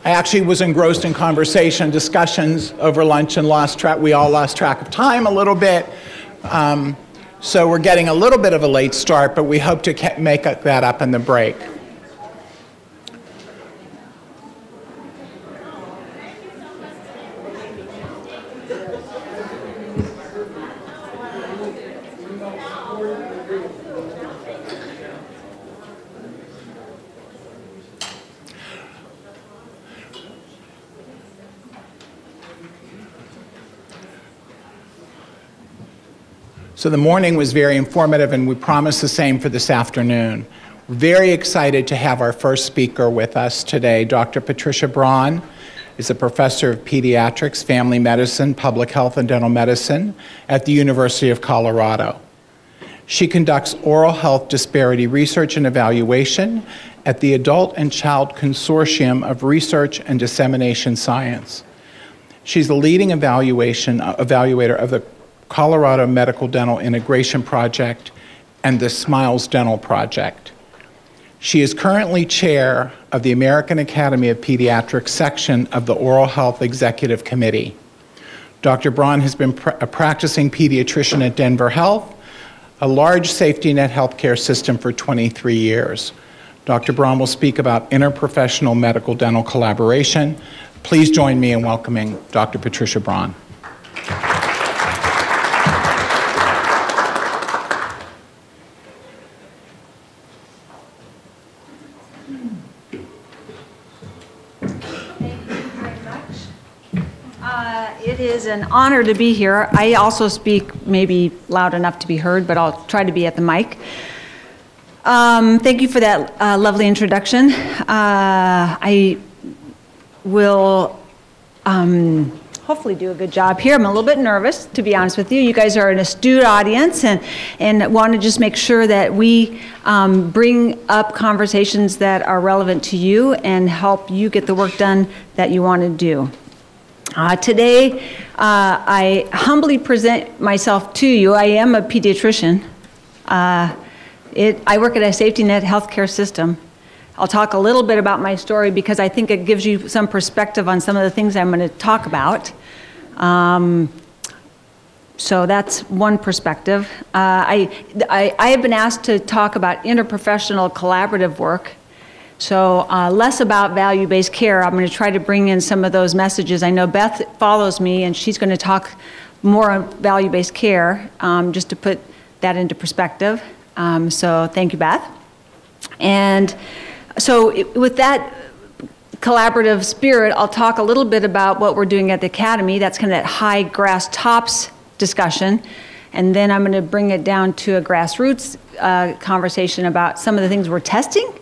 I actually was engrossed in conversation, discussions over lunch, and we all lost track of time a little bit. So we're getting a little bit of a late start, but we hope to make that up in the break. So the morning was very informative, and we promise the same for this afternoon. We're very excited to have our first speaker with us today. Dr. Patricia Braun is a professor of pediatrics, family medicine, public health, and dental medicine at the University of Colorado. She conducts oral health disparity research and evaluation at the Adult and Child Consortium of Research and Dissemination Science. She's the leading evaluator of the Colorado Medical Dental Integration Project and the Smiles Dental Project. She is currently chair of the American Academy of Pediatrics section of the Oral Health Executive Committee. Dr. Braun has been a practicing pediatrician at Denver Health, a large safety net healthcare system, for 23 years. Dr. Braun will speak about interprofessional medical dental collaboration. Please join me in welcoming Dr. Patricia Braun. It is an honor to be here. I also speak maybe loud enough to be heard, but I'll try to be at the mic. Thank you for that lovely introduction. I will hopefully do a good job here. I'm a little bit nervous, to be honest with you. You guys are an astute audience, and want to just make sure that we bring up conversations that are relevant to you and help you get the work done that you want to do. Today, I humbly present myself to you. I am a pediatrician. I work at a safety net healthcare system. I'll talk a little bit about my story because I think it gives you some perspective on some of the things I'm going to talk about. So that's one perspective. I have been asked to talk about interprofessional collaborative work. So less about value-based care. I'm going to try to bring in some of those messages. I know Beth follows me, and she's going to talk more on value-based care, just to put that into perspective. So thank you, Beth. And so with that collaborative spirit, I'll talk a little bit about what we're doing at the Academy. That's kind of that high grass tops discussion. And then I'm going to bring it down to a grassroots conversation about some of the things we're testing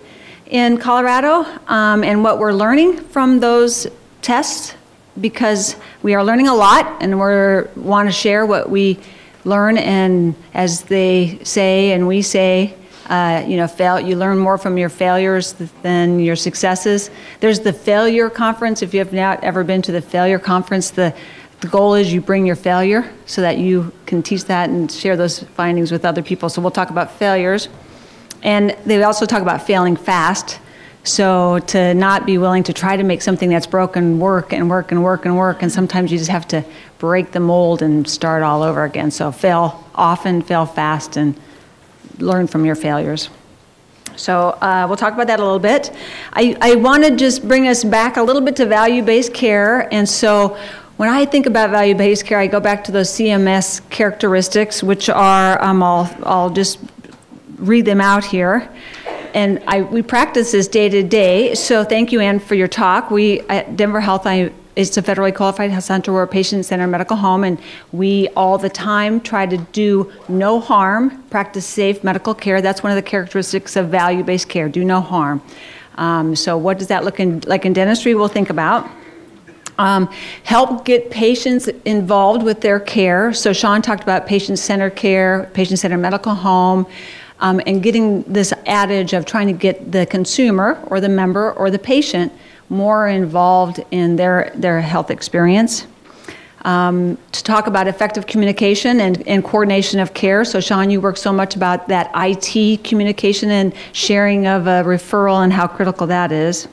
in Colorado, and what we're learning from those tests, because we are learning a lot, and we want to share what we learn. And as they say, and we say, you learn more from your failures than your successes. There's the failure conference. If you have not ever been to the failure conference, the goal is you bring your failure so that you can teach that and share those findings with other people. So we'll talk about failures. And they also talk about failing fast. So to not be willing to try to make something that's broken work and work and work and work, and sometimes you just have to break the mold and start all over again. So fail often, fail fast, and learn from your failures. So we'll talk about that a little bit. I want to just bring us back a little bit to value-based care. And so when I think about value-based care, I go back to those CMS characteristics, which are, I'll just read them out here. And we practice this day to day. So thank you, Ann, for your talk. We at Denver Health, it's a federally qualified health center. We're a patient-centered medical home, and we all the time try to do no harm, practice safe medical care. That's one of the characteristics of value-based care, do no harm. So what does that look like in dentistry? We'll think about. Help get patients involved with their care. So Sean talked about patient-centered care, patient-centered medical home, and getting this adage of trying to get the consumer or the member or the patient more involved in their health experience. To talk about effective communication and coordination of care. So Sean, you work so much about that IT communication and sharing of a referral and how critical that is.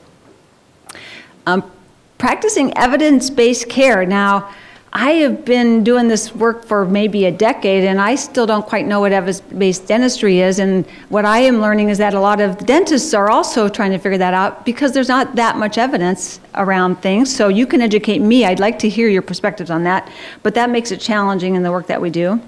practicing evidence-based care. Now, I have been doing this work for maybe a decade, and I still don't quite know what evidence-based dentistry is. And what I am learning is that a lot of dentists are also trying to figure that out because there's not that much evidence around things. So you can educate me. I'd like to hear your perspectives on that, but that makes it challenging in the work that we do.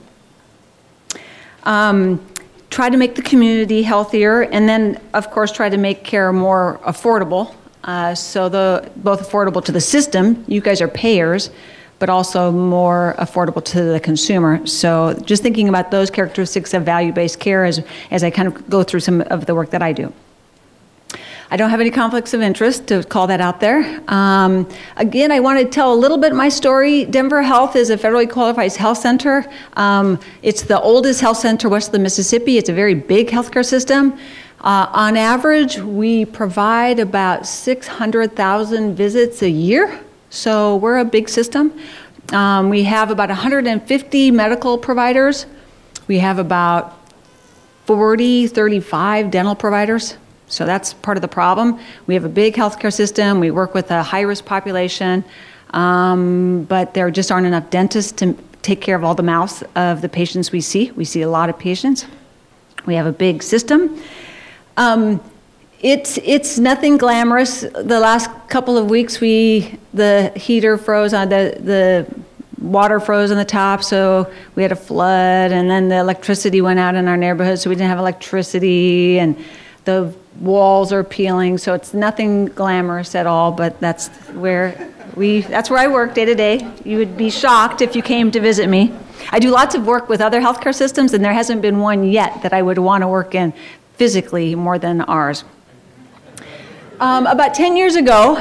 Try to make the community healthier, and then, of course, try to make care more affordable. Both affordable to the system, you guys are payers, but also more affordable to the consumer. So just thinking about those characteristics of value-based care as I kind of go through some of the work that I do. I don't have any conflicts of interest, to call that out there. Again, I want to tell a little bit of my story. Denver Health is a federally qualified health center. It's the oldest health center west of the Mississippi. It's a very big healthcare system. On average, we provide about 600,000 visits a year. So we're a big system. We have about 150 medical providers. We have about 35 dental providers. So that's part of the problem. We have a big healthcare system. We work with a high-risk population, but there just aren't enough dentists to take care of all the mouths of the patients we see. We see a lot of patients. We have a big system. It's nothing glamorous. The last couple of weeks, the heater froze on the water froze on the top, so we had a flood, and then the electricity went out in our neighborhood, so we didn't have electricity, and the walls are peeling, so it's nothing glamorous at all, but that's where I work day to day. You would be shocked if you came to visit me. I do lots of work with other healthcare systems, and there hasn't been one yet that I would want to work in physically more than ours. About 10 years ago,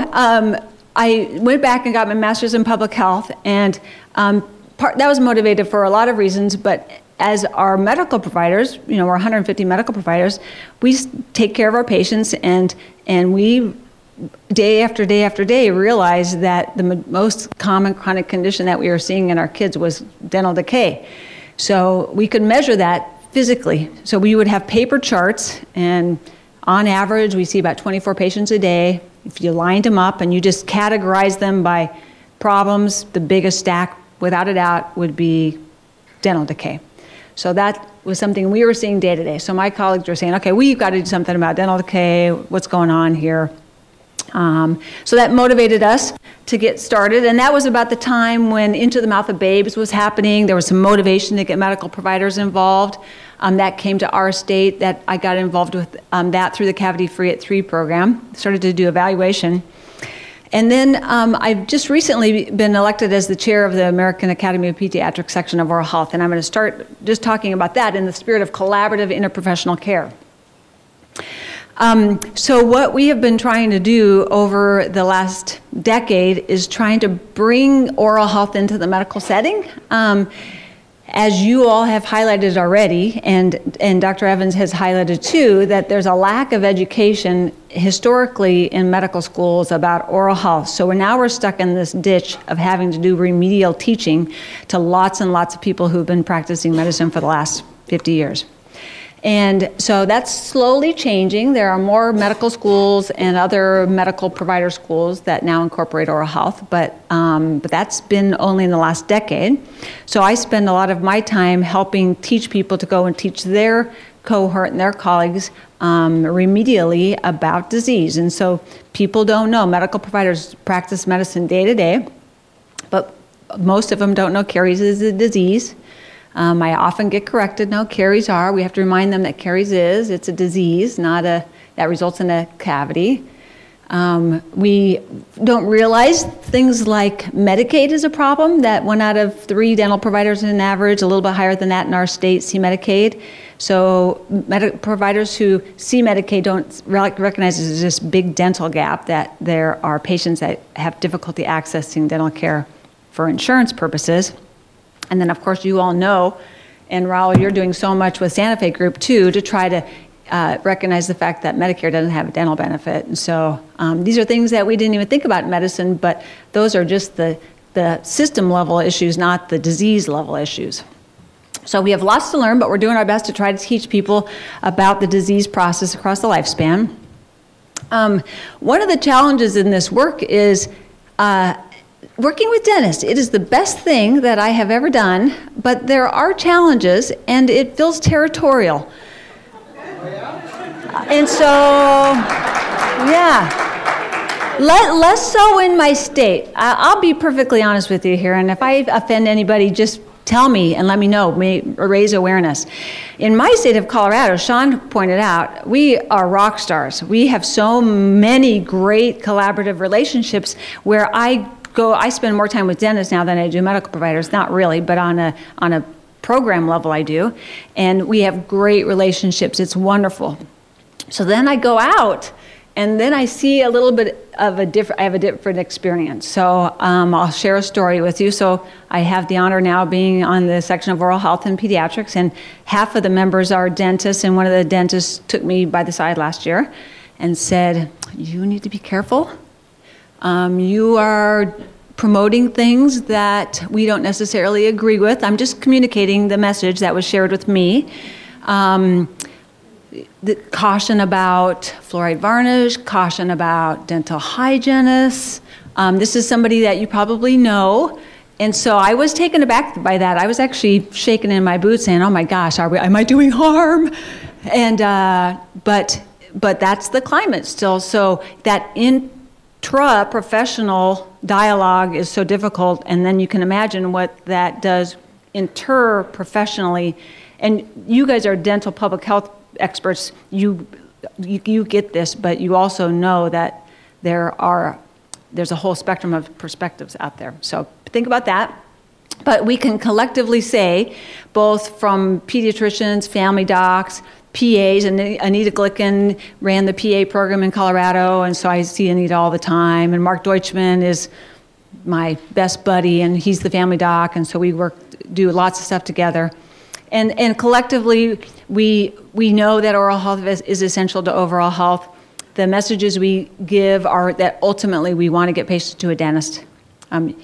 I went back and got my master's in public health, and that was motivated for a lot of reasons, but as our medical providers, we're 150 medical providers, we take care of our patients, and we, day after day after day, realized that the most common chronic condition that we were seeing in our kids was dental decay. So we could measure that physically. So we would have paper charts, and on average, we see about 24 patients a day. If you lined them up and you just categorize them by problems, the biggest stack, without a doubt, would be dental decay. So that was something we were seeing day to day. So my colleagues were saying, okay, we've got to do something about dental decay. What's going on here? So that motivated us to get started. And that was about the time when Into the Mouth of Babes was happening. There was some motivation to get medical providers involved. That came to our state. That I got involved with that through the Cavity Free at 3 program. Started to do evaluation. And then I've just recently been elected as the chair of the American Academy of Pediatrics section of oral health, and I'm going to start just talking about that in the spirit of collaborative interprofessional care. So what we have been trying to do over the last decade is trying to bring oral health into the medical setting. As you all have highlighted already, and Dr. Evans has highlighted too, that there's a lack of education historically in medical schools about oral health. So we're stuck in this ditch of having to do remedial teaching to lots and lots of people who've been practicing medicine for the last 50 years. And so that's slowly changing. There are more medical schools and other medical provider schools that now incorporate oral health, but that's been only in the last decade. So I spend a lot of my time helping teach people to go and teach their cohort and their colleagues remedially about disease. And so people don't know. Medical providers practice medicine day to day, but most of them don't know caries is a disease. I often get corrected. No, caries are. We have to remind them that caries it's a disease, that results in a cavity. We don't realize things like Medicaid is a problem, that 1 out of 3 dental providers on average, a little bit higher than that in our state, see Medicaid. So providers who see Medicaid don't recognize there's this big dental gap, that there are patients that have difficulty accessing dental care for insurance purposes. And then, of course, you all know, and Raul, you're doing so much with Santa Fe Group, too, to try to recognize the fact that Medicare doesn't have a dental benefit. And so these are things that we didn't even think about in medicine, but those are just the system-level issues, not the disease-level issues. So we have lots to learn, but we're doing our best to try to teach people about the disease process across the lifespan. One of the challenges in this work is Working with dentists, it is the best thing that I have ever done, but there are challenges, and it feels territorial. And so, yeah, less so in my state. I'll be perfectly honest with you here, and if I offend anybody, just tell me and let me know, raise awareness. In my state of Colorado, Sean pointed out, we are rock stars. We have so many great collaborative relationships where I spend more time with dentists now than I do medical providers. Not really, but on a program level I do. And we have great relationships. It's wonderful. So then I go out, and then I see a little bit of I have a different experience. So I'll share a story with you. So I have the honor now being on the section of oral health and pediatrics, and half of the members are dentists, and one of the dentists took me by the side last year and said, "You need to be careful. You are promoting things that we don't necessarily agree with. I'm just communicating the message that was shared with me. The caution about fluoride varnish, caution about dental hygienists. This is somebody that you probably know." And so I was taken aback by that. I was actually shaking in my boots saying, "Oh my gosh, am I doing harm?" And but that's the climate still. So that intra-professional dialogue is so difficult, and then you can imagine what that does interprofessionally. And you guys are dental public health experts. You get this, but you also know that there's a whole spectrum of perspectives out there. So think about that. But we can collectively say, both from pediatricians, family docs, PAs, and Anita Glicken ran the PA program in Colorado, and so I see Anita all the time. And Mark Deutschman is my best buddy, and he's the family doc, and so we do lots of stuff together. And collectively, we know that oral health is essential to overall health. The messages we give are that ultimately we want to get patients to a dentist. I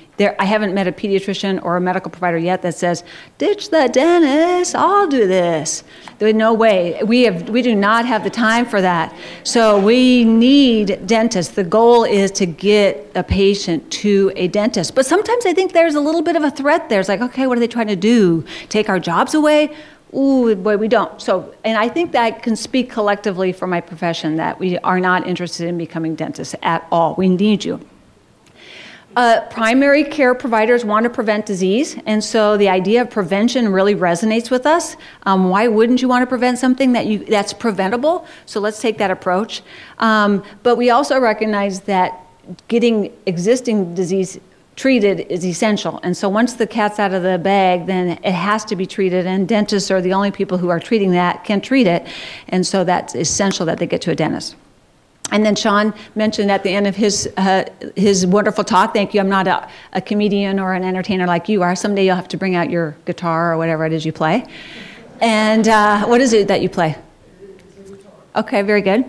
haven't met a pediatrician or a medical provider yet that says, "Ditch the dentist, I'll do this." There's no way. We do not have the time for that. So we need dentists. The goal is to get a patient to a dentist. But sometimes I think there's a little bit of a threat there. It's like, okay, what are they trying to do? Take our jobs away? Ooh, boy, we don't. So, and I think that I can speak collectively for my profession that we are not interested in becoming dentists at all. We need you. Primary care providers want to prevent disease, and so the idea of prevention really resonates with us. Why wouldn't you want to prevent something that's preventable? So let's take that approach. But we also recognize that getting existing disease treated is essential. And so once the cat's out of the bag, then it has to be treated, and dentists are the only people who are treating that, can treat it. And so that's essential that they get to a dentist. And then Sean mentioned at the end of his wonderful talk, thank you, I'm not a comedian or an entertainer like you are. Someday you'll have to bring out your guitar or whatever it is you play. And what is it that you play? Okay, very good.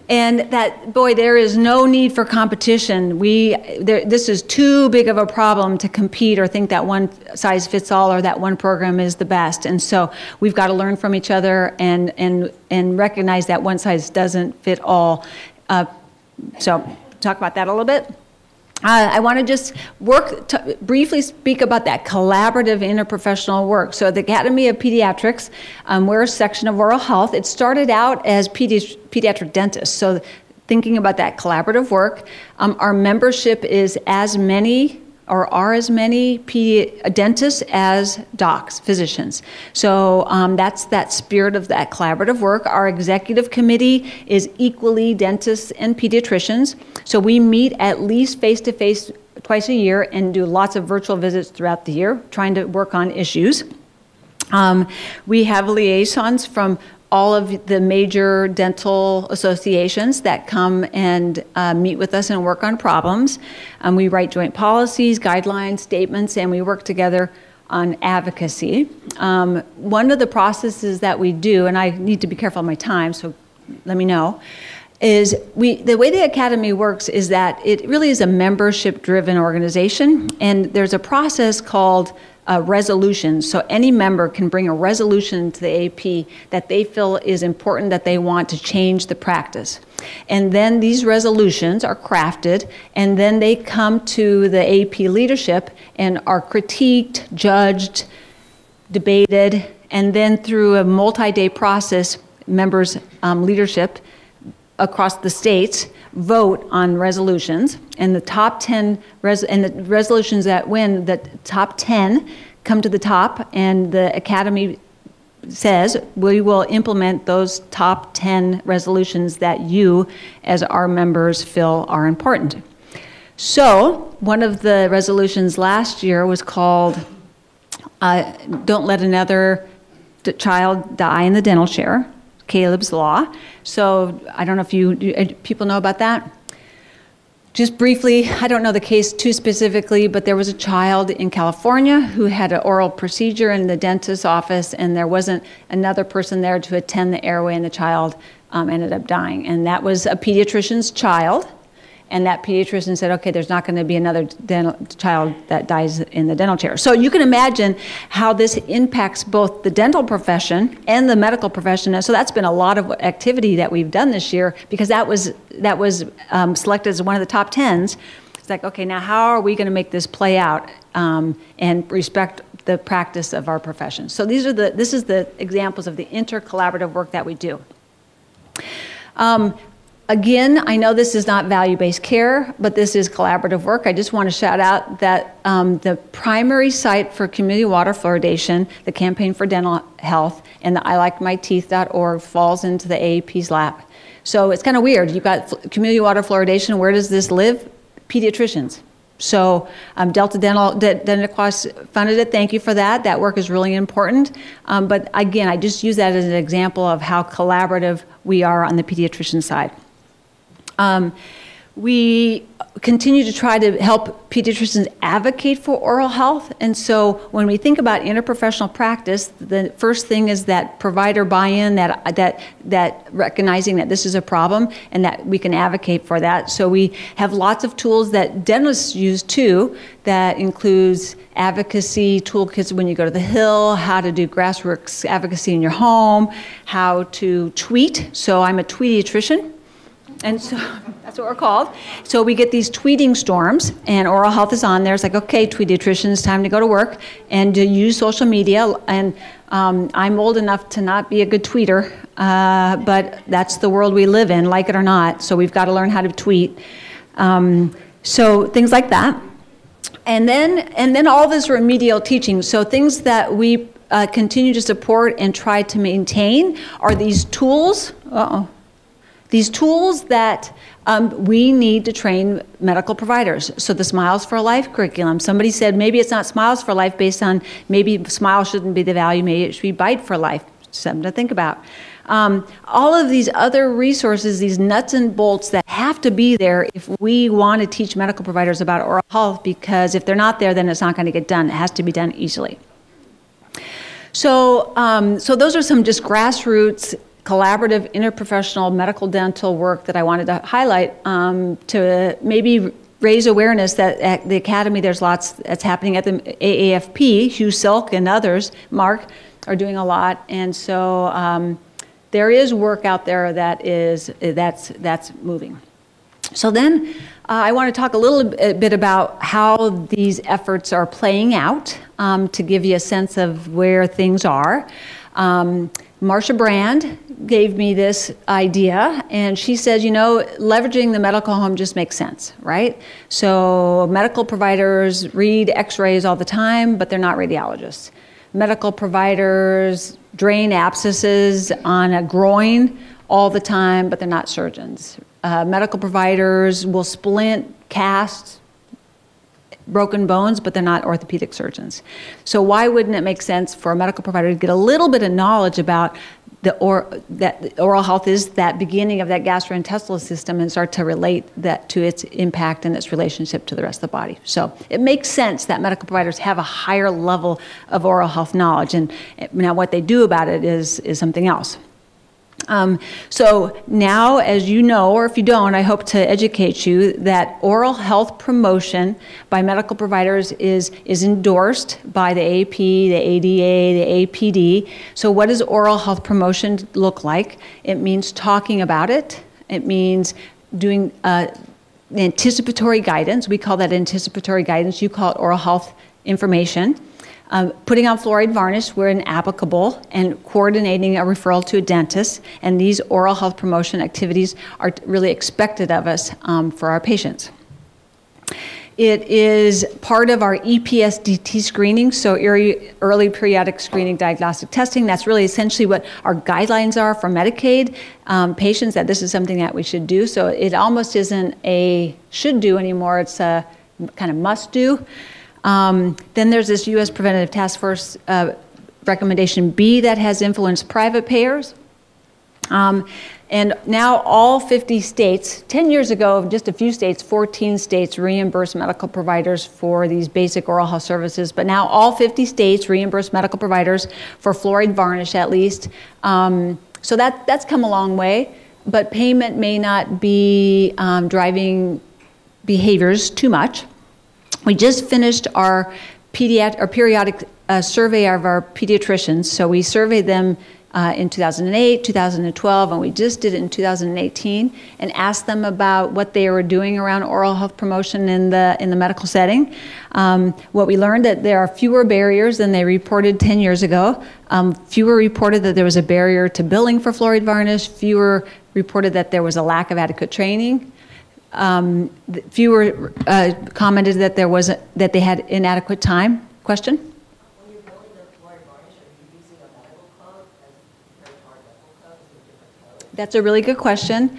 And that, boy, there is no need for competition. This is too big of a problem to compete or think that one size fits all or that one program is the best. And so we've got to learn from each other and recognize that one size doesn't fit all. So talk about that a little bit. I want to just briefly speak about that collaborative interprofessional work. So the Academy of Pediatrics, we're a section of oral health. It started out as pediatric dentists. So thinking about that collaborative work, our membership is as many dentists as docs, physicians. So that's that spirit of that collaborative work. Our executive committee is equally dentists and pediatricians. So we meet at least face-to-face twice a year and do lots of virtual visits throughout the year, trying to work on issues. We have liaisons from all of the major dental associations that come and meet with us and work on problems. We write joint policies, guidelines, statements, and we work together on advocacy. One of the processes that we do, and I need to be careful of my time, so let me know, is the way the Academy works is that it really is a membership-driven organization, and there's a process called resolutions. So any member can bring a resolution to the AP that they feel is important, that they want to change the practice. And then these resolutions are crafted, and then they come to the AP leadership and are critiqued, judged, debated, and then through a multi-day process, members' leadership across the states vote on resolutions, and the top 10 and the resolutions that win, the top 10 come to the top, and the Academy says we will implement those top 10 resolutions that you, as our members, feel are important. So one of the resolutions last year was called Don't Let Another Child Die in the Dental Chair, Caleb's Law. So I don't know if people know about that. Just briefly, I don't know the case too specifically, but there was a child in California who had an oral procedure in the dentist's office, and there wasn't another person there to attend the airway, and the child ended up dying. And that was a pediatrician's child. And that pediatrician said, okay, there's not going to be another child that dies in the dental chair. So you can imagine how this impacts both the dental profession and the medical profession. And so that's been a lot of activity that we've done this year, because that was selected as one of the top 10s. It's like, okay, now how are we going to make this play out and respect the practice of our profession? So this is the examples of the intercollaborative work that we do. Again, I know this is not value-based care, but this is collaborative work. I just want to shout out that the primary site for community water fluoridation, the Campaign for Dental Health, and the ILikeMyTeeth.org falls into the AAP's lap. So it's kind of weird. You've got community water fluoridation. Where does this live? Pediatricians. So Delta Dental funded it. Thank you for that. That work is really important. But again, I just use that as an example of how collaborative we are on the pediatrician side. We continue to try to help pediatricians advocate for oral health. And so when we think about interprofessional practice, the first thing is that provider buy-in, that recognizing that this is a problem and that we can advocate for that. So we have lots of tools that dentists use too, that includes advocacy toolkits when you go to the Hill, how to do grassroots advocacy in your home, how to tweet. So I'm a tweetiatrician. And so that's what we're called. So we get these tweeting storms, and oral health is on there. It's like, okay, tweetiatricians, time to go to work and to use social media. And I'm old enough to not be a good tweeter, but that's the world we live in, like it or not. So we've got to learn how to tweet. So things like that. And then all this remedial teaching. So things that we continue to support and try to maintain are these tools. These tools that we need to train medical providers. So the Smiles for Life curriculum. Somebody said maybe it's not Smiles for Life based on maybe smile shouldn't be the value, maybe it should be Bite for Life. Something to think about. All of these other resources, these nuts and bolts that have to be there if we want to teach medical providers about oral health, because if they're not there, then it's not going to get done. It has to be done easily. So those are some just grassroots collaborative interprofessional medical dental work that I wanted to highlight to maybe raise awareness that at the Academy there's lots that's happening at the AAFP. Hugh Silk and others, Mark, are doing a lot, and so there is work out there that's moving. So then I want to talk a little bit about how these efforts are playing out to give you a sense of where things are. Marcia Brand gave me this idea, and she says, you know, leveraging the medical home just makes sense, right? So medical providers read x-rays all the time, but they're not radiologists. Medical providers drain abscesses on a groin all the time, but they're not surgeons. Medical providers will splint, cast, broken bones, but they're not orthopedic surgeons. So why wouldn't it make sense for a medical provider to get a little bit of knowledge about that oral health is that beginning of that gastrointestinal system and start to relate that to its impact and its relationship to the rest of the body. So it makes sense that medical providers have a higher level of oral health knowledge, and now what they do about it is something else. So now, as you know, or if you don't, I hope to educate you that oral health promotion by medical providers is endorsed by the AAP, the ADA, the APD. So what does oral health promotion look like? It means talking about it. It means doing anticipatory guidance. We call that anticipatory guidance. You call it oral health information. Putting on fluoride varnish where applicable, and coordinating a referral to a dentist. And these oral health promotion activities are really expected of us for our patients. It is part of our EPSDT screening, so early periodic screening diagnostic testing. That's really essentially what our guidelines are for Medicaid patients, that this is something that we should do. So it almost isn't a should do anymore, it's a kind of must do. Then there's this U.S. Preventative Task Force recommendation B that has influenced private payers. And now all 50 states, 10 years ago, just a few states, 14 states reimburse medical providers for these basic oral health services. But now all 50 states reimburse medical providers for fluoride varnish at least. So that's come a long way. But payment may not be driving behaviors too much. We just finished our periodic survey of our pediatricians. So we surveyed them in 2008, 2012, and we just did it in 2018, and asked them about what they were doing around oral health promotion in the medical setting. What we learned that there are fewer barriers than they reported 10 years ago. Fewer reported that there was a barrier to billing for fluoride varnish. Fewer reported that there was a lack of adequate training. Fewer commented that that they had inadequate time. Question? When you're billing the fluoride varnish, are you using a medical code as compared to our dental code? Is it a different code? That's a really good question.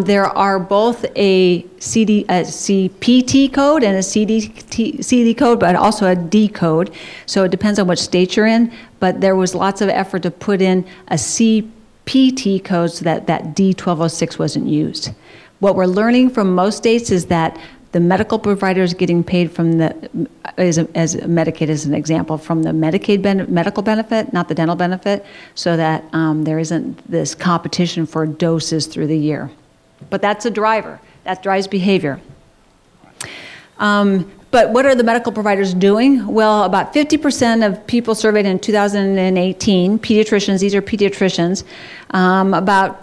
There are both a CPT code and a CD code, but also a D code. So it depends on what state you're in. But there was lots of effort to put in a CPT code so that D1206 wasn't used. What we're learning from most states is that the medical providers getting paid from as Medicaid as an example, from the Medicaid medical benefit, not the dental benefit, so that there isn't this competition for doses through the year. But that's a driver. That drives behavior. But what are the medical providers doing? Well, about 50% of people surveyed in 2018, pediatricians, these are pediatricians, about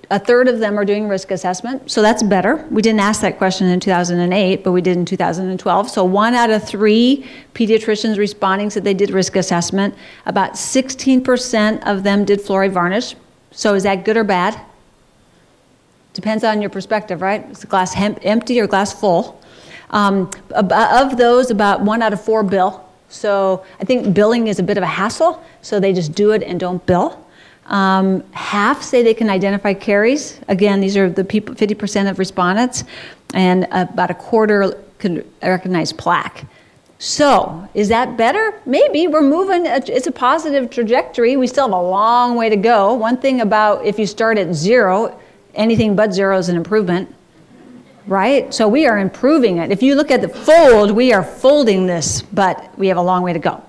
a third of them are doing risk assessment, so that's better. We didn't ask that question in 2008, but we did in 2012. So 1 out of 3 pediatricians responding said they did risk assessment. About 16% of them did fluoride varnish. So is that good or bad? Depends on your perspective, right? Is the glass empty or glass full? Of those, about 1 out of 4 bill. So I think billing is a bit of a hassle, so they just do it and don't bill. Half say they can identify caries. Again, these are the people, 50% of respondents, and about a quarter can recognize plaque. So, is that better? Maybe. We're moving, it's a positive trajectory. We still have a long way to go. One thing about if you start at 0, anything but 0 is an improvement, right? So we are improving it. If you look at the fold, we are folding this, but we have a long way to go.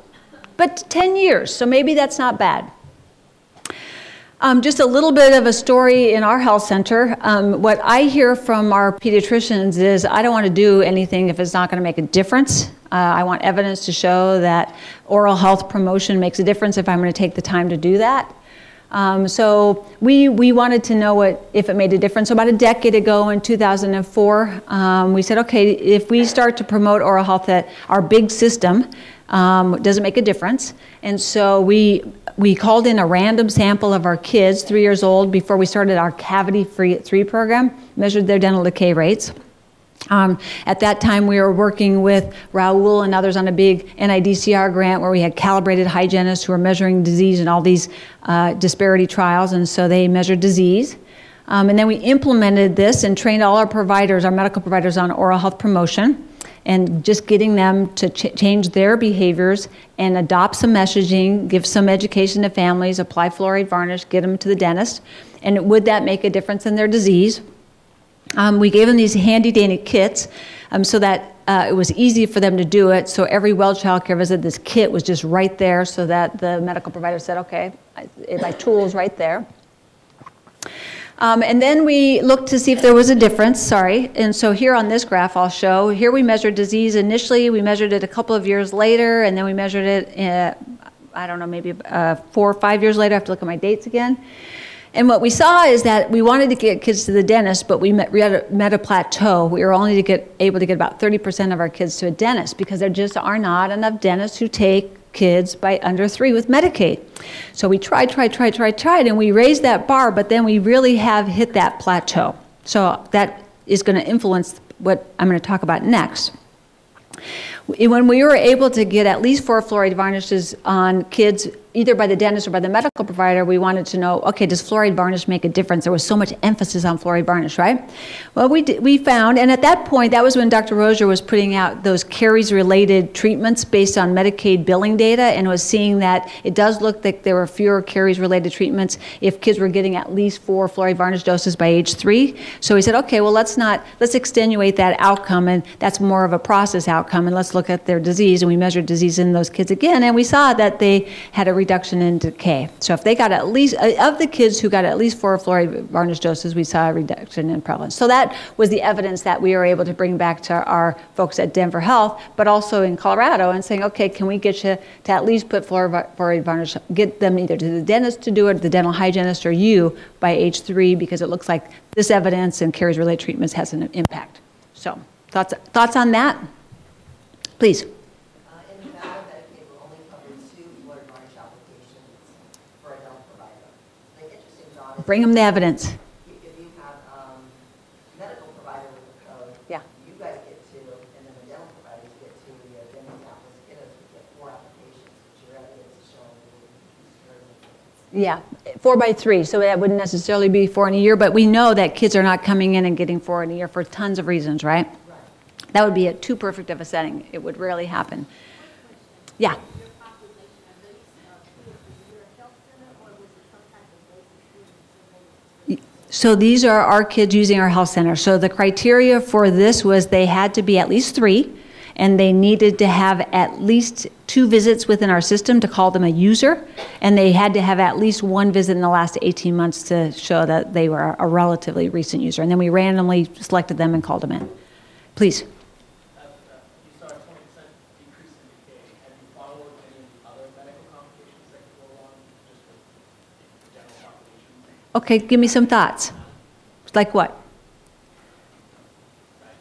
But 10 years, so maybe that's not bad. Just a little bit of a story in our health center. What I hear from our pediatricians is, I don't want to do anything if it's not going to make a difference. I want evidence to show that oral health promotion makes a difference if I'm going to take the time to do that. So we wanted to know if it made a difference. So about a decade ago in 2004, we said, okay, if we start to promote oral health at our big system, does it make a difference? And so we called in a random sample of our kids, 3 years old, before we started our Cavity-Free at 3 program, measured their dental decay rates. At that time, we were working with Raul and others on a big NIDCR grant where we had calibrated hygienists who were measuring disease in all these disparity trials, and so they measured disease. And then we implemented this and trained all our providers, our medical providers, on oral health promotion, and just getting them to change their behaviors and adopt some messaging, give some education to families, apply fluoride varnish, get them to the dentist. And would that make a difference in their disease? We gave them these handy-dandy kits so that it was easy for them to do it. So every well child care visit, this kit was just right there so that the medical provider said, okay, my tool's right there. And then we looked to see if there was a difference, sorry. And so here on this graph I'll show, here we measured disease initially, we measured it a couple of years later, and then we measured it, I don't know, maybe 4 or 5 years later. I have to look at my dates again. And what we saw is that we wanted to get kids to the dentist, but we met a plateau. We were only able to get about 30% of our kids to a dentist because there just are not enough dentists who take kids by under 3 with Medicaid. So we tried, and we raised that bar, but then we really have hit that plateau. So that is going to influence what I'm going to talk about next. When we were able to get at least 4 fluoride varnishes on kids, either by the dentist or by the medical provider, we wanted to know, okay, does fluoride varnish make a difference? There was so much emphasis on fluoride varnish, right? Well, we found, and at that point, that was when Dr. Rozier was putting out those caries-related treatments based on Medicaid billing data, and was seeing that it does look like there were fewer caries-related treatments if kids were getting at least 4 fluoride varnish doses by age 3. So we said, okay, well, let's extenuate that outcome, and that's more of a process outcome, and let's look at their disease. And we measured disease in those kids again, and we saw that they had a reduction in decay. So if they got at least, of the kids who got at least 4 fluoride varnish doses, we saw a reduction in prevalence. So that was the evidence that we were able to bring back to our folks at Denver Health, but also in Colorado, and saying, okay, can we get you to at least put fluoride varnish, get them either to the dentist to do it, the dental hygienist, or you by age 3, because it looks like this evidence and caries-related treatments has an impact. So thoughts on that? Please. In Nevada, Medicaid will only cover 2 fluoride varnish applications for a dental provider. The interesting thought is, Bring them the evidence. if you have medical provider with a code, Yeah. you guys get 2, and then the dental providers get 2, the dentist applicants get 4 applications, which your evidence is showing Yeah, 4 by 3, so that wouldn't necessarily be 4 in a year, but we know that kids are not coming in and getting 4 in a year for tons of reasons, right? That would be too perfect of a setting. It would rarely happen. Yeah. So these are our kids using our health center. So the criteria for this was they had to be at least 3, and they needed to have at least 2 visits within our system to call them a user, and they had to have at least 1 visit in the last 18 months to show that they were a relatively recent user. And then we randomly selected them and called them in. Please. You saw a 20% decrease in decay. Have you followed any other medical complications that could go along just with general populations? Okay, give me some thoughts. Like what? Diabetes,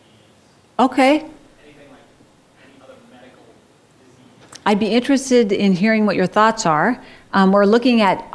Okay. anything like any other medical disease? I'd be interested in hearing what your thoughts are. We're looking at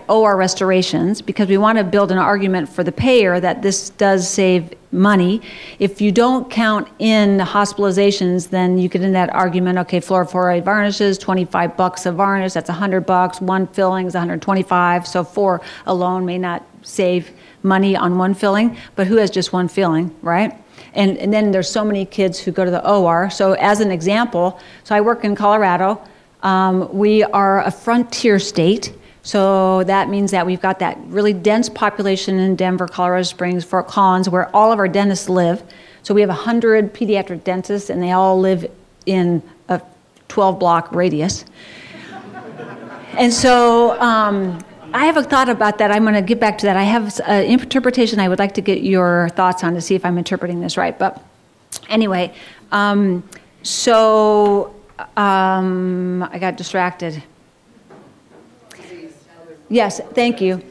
OR restorations because we want to build an argument for the payer that this does save money. If you don't count in hospitalizations, then you get in that argument, okay, fluoride varnishes, $25 a varnish, that's $100, 1 filling is $125, so 4 alone may not save money on 1 filling, but who has just 1 filling, right? And then there's so many kids who go to the OR. So as an example, so I work in Colorado. We are a frontier state, so that means that we've got that really dense population in Denver, Colorado Springs, Fort Collins, where all of our dentists live. So we have 100 pediatric dentists, and they all live in a 12-block radius. And so I have a thought about that. I'm going to get back to that. I have an interpretation I would like to get your thoughts on to see if I'm interpreting this right. But anyway, I got distracted. Yes, thank you.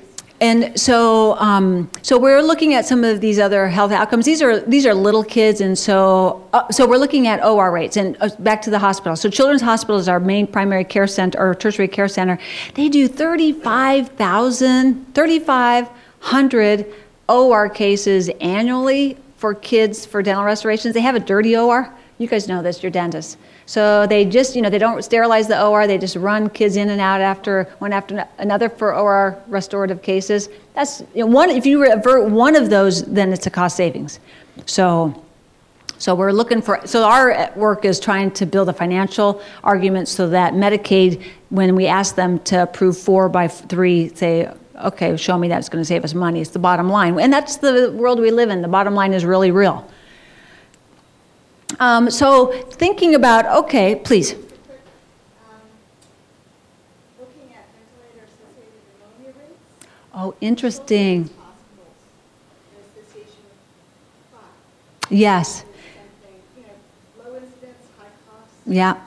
And so, so we're looking at some of these other health outcomes. These are little kids, and so we're looking at OR rates. And back to the hospital. So Children's Hospital is our main primary care center or tertiary care center. They do 3,500 OR cases annually for kids for dental restorations. They have a dirty OR. You guys know this, you're dentists. So they just, they don't sterilize the OR, they just run kids in and out one after another for OR restorative cases. That's, one, if you revert one of those, then it's a cost savings. So we're looking for, so our work is trying to build a financial argument so that Medicaid, when we ask them to approve 4 by 3, say, okay, show me that's going to save us money. It's the bottom line. And that's the world we live in. The bottom line is really real. So thinking about, okay, please. Looking at ventilator-associated pneumonia rates. Oh, interesting. Hospitals, an association with plaque. Yes. Same thing, you know, low incidence, high cost. Yeah.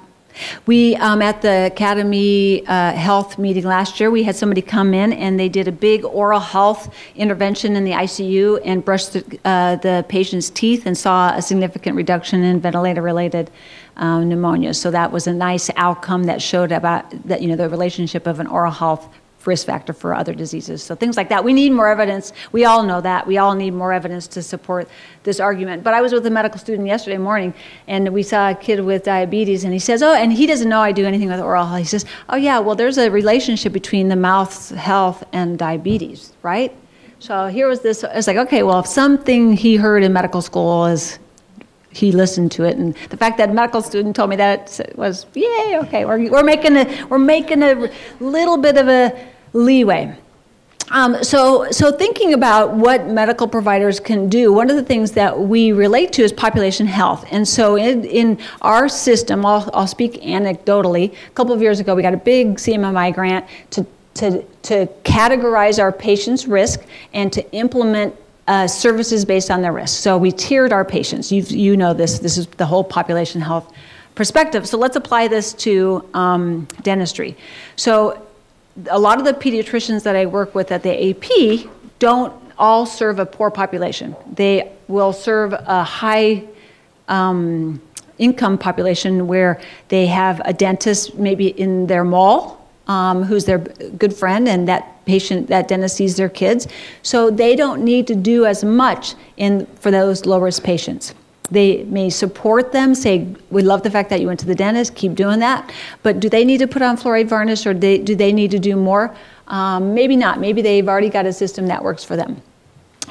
We, at the Academy Health meeting last year, we had somebody come in and they did a big oral health intervention in the ICU and brushed the patient's teeth and saw a significant reduction in ventilator-related pneumonia. So that was a nice outcome that showed about that, you know, the relationship of an oral health risk factor for other diseases. So things like that. We need more evidence. We all know that. We all need more evidence to support this argument. But I was with a medical student yesterday morning, and we saw a kid with diabetes, and he says, oh, and he doesn't know I do anything with oral health. He says, oh, yeah, well, there's a relationship between the mouth's health and diabetes, right? So here was this, it's like, okay, well, if something he heard in medical school is he listened to it, and the fact that a medical student told me that was, yay, okay, we're making a little bit of a leeway. So thinking about what medical providers can do, one of the things that we relate to is population health. And so in our system, I'll speak anecdotally, a couple of years ago we got a big CMMI grant to categorize our patients' risk and to implement services based on their risk. So we tiered our patients. You know this is the whole population health perspective. So let's apply this to dentistry. So a lot of the pediatricians that I work with at the AP don't all serve a poor population. They will serve a high income population where they have a dentist maybe in their mall who's their good friend, and that dentist sees their kids. So they don't need to do as much for those low-risk patients. They may support them, say, we love the fact that you went to the dentist, keep doing that. But do they need to put on fluoride varnish, or do they need to do more? Maybe not. Maybe they've already got a system that works for them.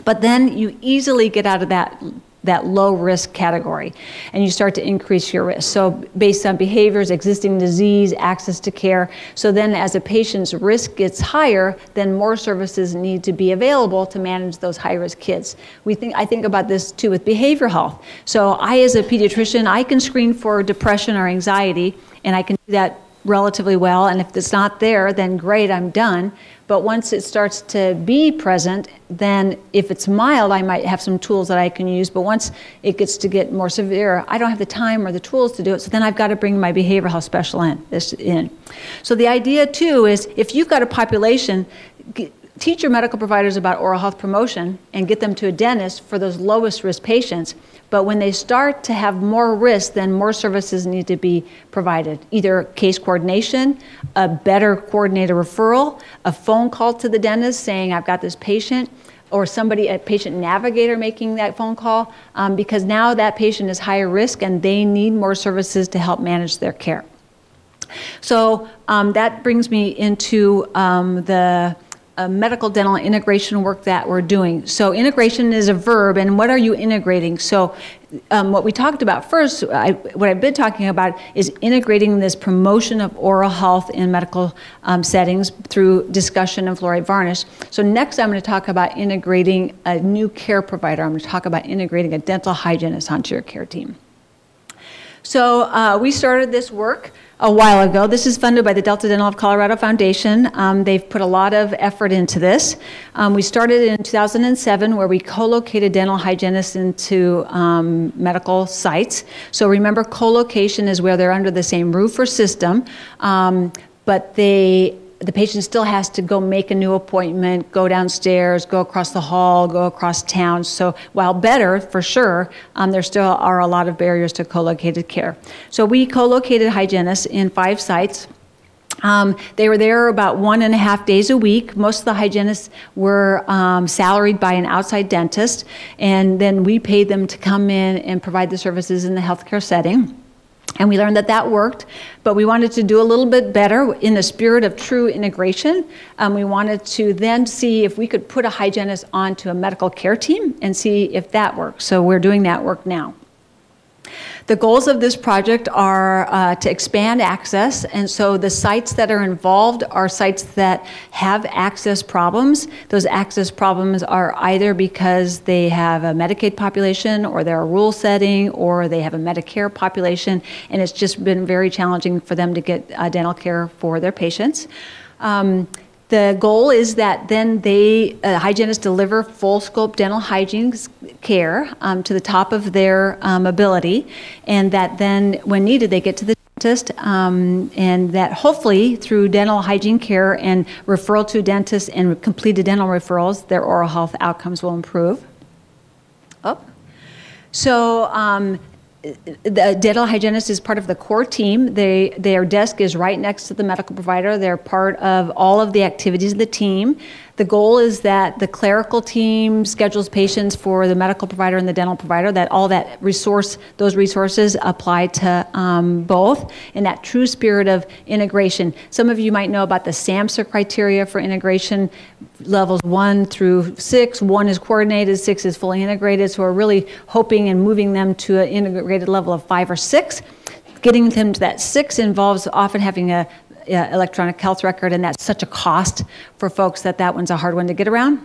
But then you easily get out of that low risk category, and you start to increase your risk. So based on behaviors, existing disease, access to care. So then as a patient's risk gets higher, then more services need to be available to manage those high risk kids. I think about this too with behavioral health. So I, as a pediatrician, I can screen for depression or anxiety, and I can do that relatively well, and if it's not there, then great, I'm done. But once it starts to be present, then if it's mild, I might have some tools that I can use, but once it gets to get more severe, I don't have the time or the tools to do it, so then I've got to bring my behavioral health specialist in. So the idea too is, if you've got a population, teach your medical providers about oral health promotion and get them to a dentist for those lowest risk patients. But when they start to have more risk, then more services need to be provided. Either case coordination, a better coordinator referral, a phone call to the dentist saying, I've got this patient, or a patient navigator making that phone call, because now that patient is higher risk and they need more services to help manage their care. So that brings me into the medical dental integration work that we're doing. So integration is a verb, and what are you integrating? So what we talked about first, what I've been talking about is integrating this promotion of oral health in medical settings through discussion of fluoride varnish. So next I'm going to talk about integrating a new care provider. I'm going to talk about integrating a dental hygienist onto your care team. So we started this work a while ago. This is funded by the Delta Dental of Colorado Foundation. They've put a lot of effort into this. We started in 2007, where we co-located dental hygienists into medical sites. So remember, co-location is where they're under the same roof or system, but the patient still has to go make a new appointment, go downstairs, go across the hall, go across town. So while better, for sure, there still are a lot of barriers to co-located care. So we co-located hygienists in 5 sites. They were there about 1.5 days a week. Most of the hygienists were salaried by an outside dentist, and then we paid them to come in and provide the services in the healthcare setting. And we learned that that worked, but we wanted to do a little bit better in the spirit of true integration. We wanted to then see if we could put a hygienist onto a medical care team and see if that works. So we're doing that work now. The goals of this project are to expand access, and so the sites that are involved are sites that have access problems. Those access problems are either because they have a Medicaid population, or they're a rural setting, or they have a Medicare population, and it's just been very challenging for them to get dental care for their patients. The goal is that then hygienists deliver full scope dental hygiene care to the top of their ability, and that then when needed they get to the dentist, and that hopefully through dental hygiene care and referral to dentists and completed dental referrals, their oral health outcomes will improve. So the dental hygienist is part of the core team. Their desk is right next to the medical provider. They're part of all of the activities of the team. The goal is that the clerical team schedules patients for the medical provider and the dental provider, that all those resources apply to both in that true spirit of integration. Some of you might know about the SAMHSA criteria for integration, levels 1 through 6. 1 is coordinated, 6 is fully integrated, so we're really hoping and moving them to an integrated level of 5 or 6. Getting them to that 6 involves often having a electronic health record, and that's such a cost for folks that one's a hard one to get around.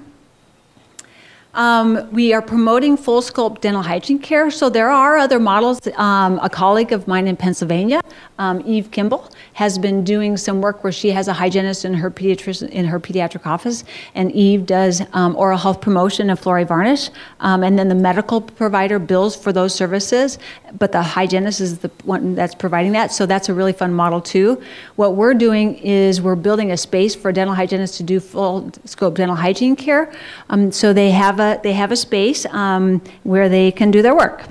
We are promoting full scope dental hygiene care, so there are other models. A colleague of mine in Pennsylvania, Eve Kimball, has been doing some work where she has a hygienist in her pediatric office, and Eve does oral health promotion of fluoride varnish, and then the medical provider bills for those services, but the hygienist is the one that's providing that, so that's a really fun model too. What we're doing is we're building a space for dental hygienists to do full scope dental hygiene care, so they have a space where they can do their work.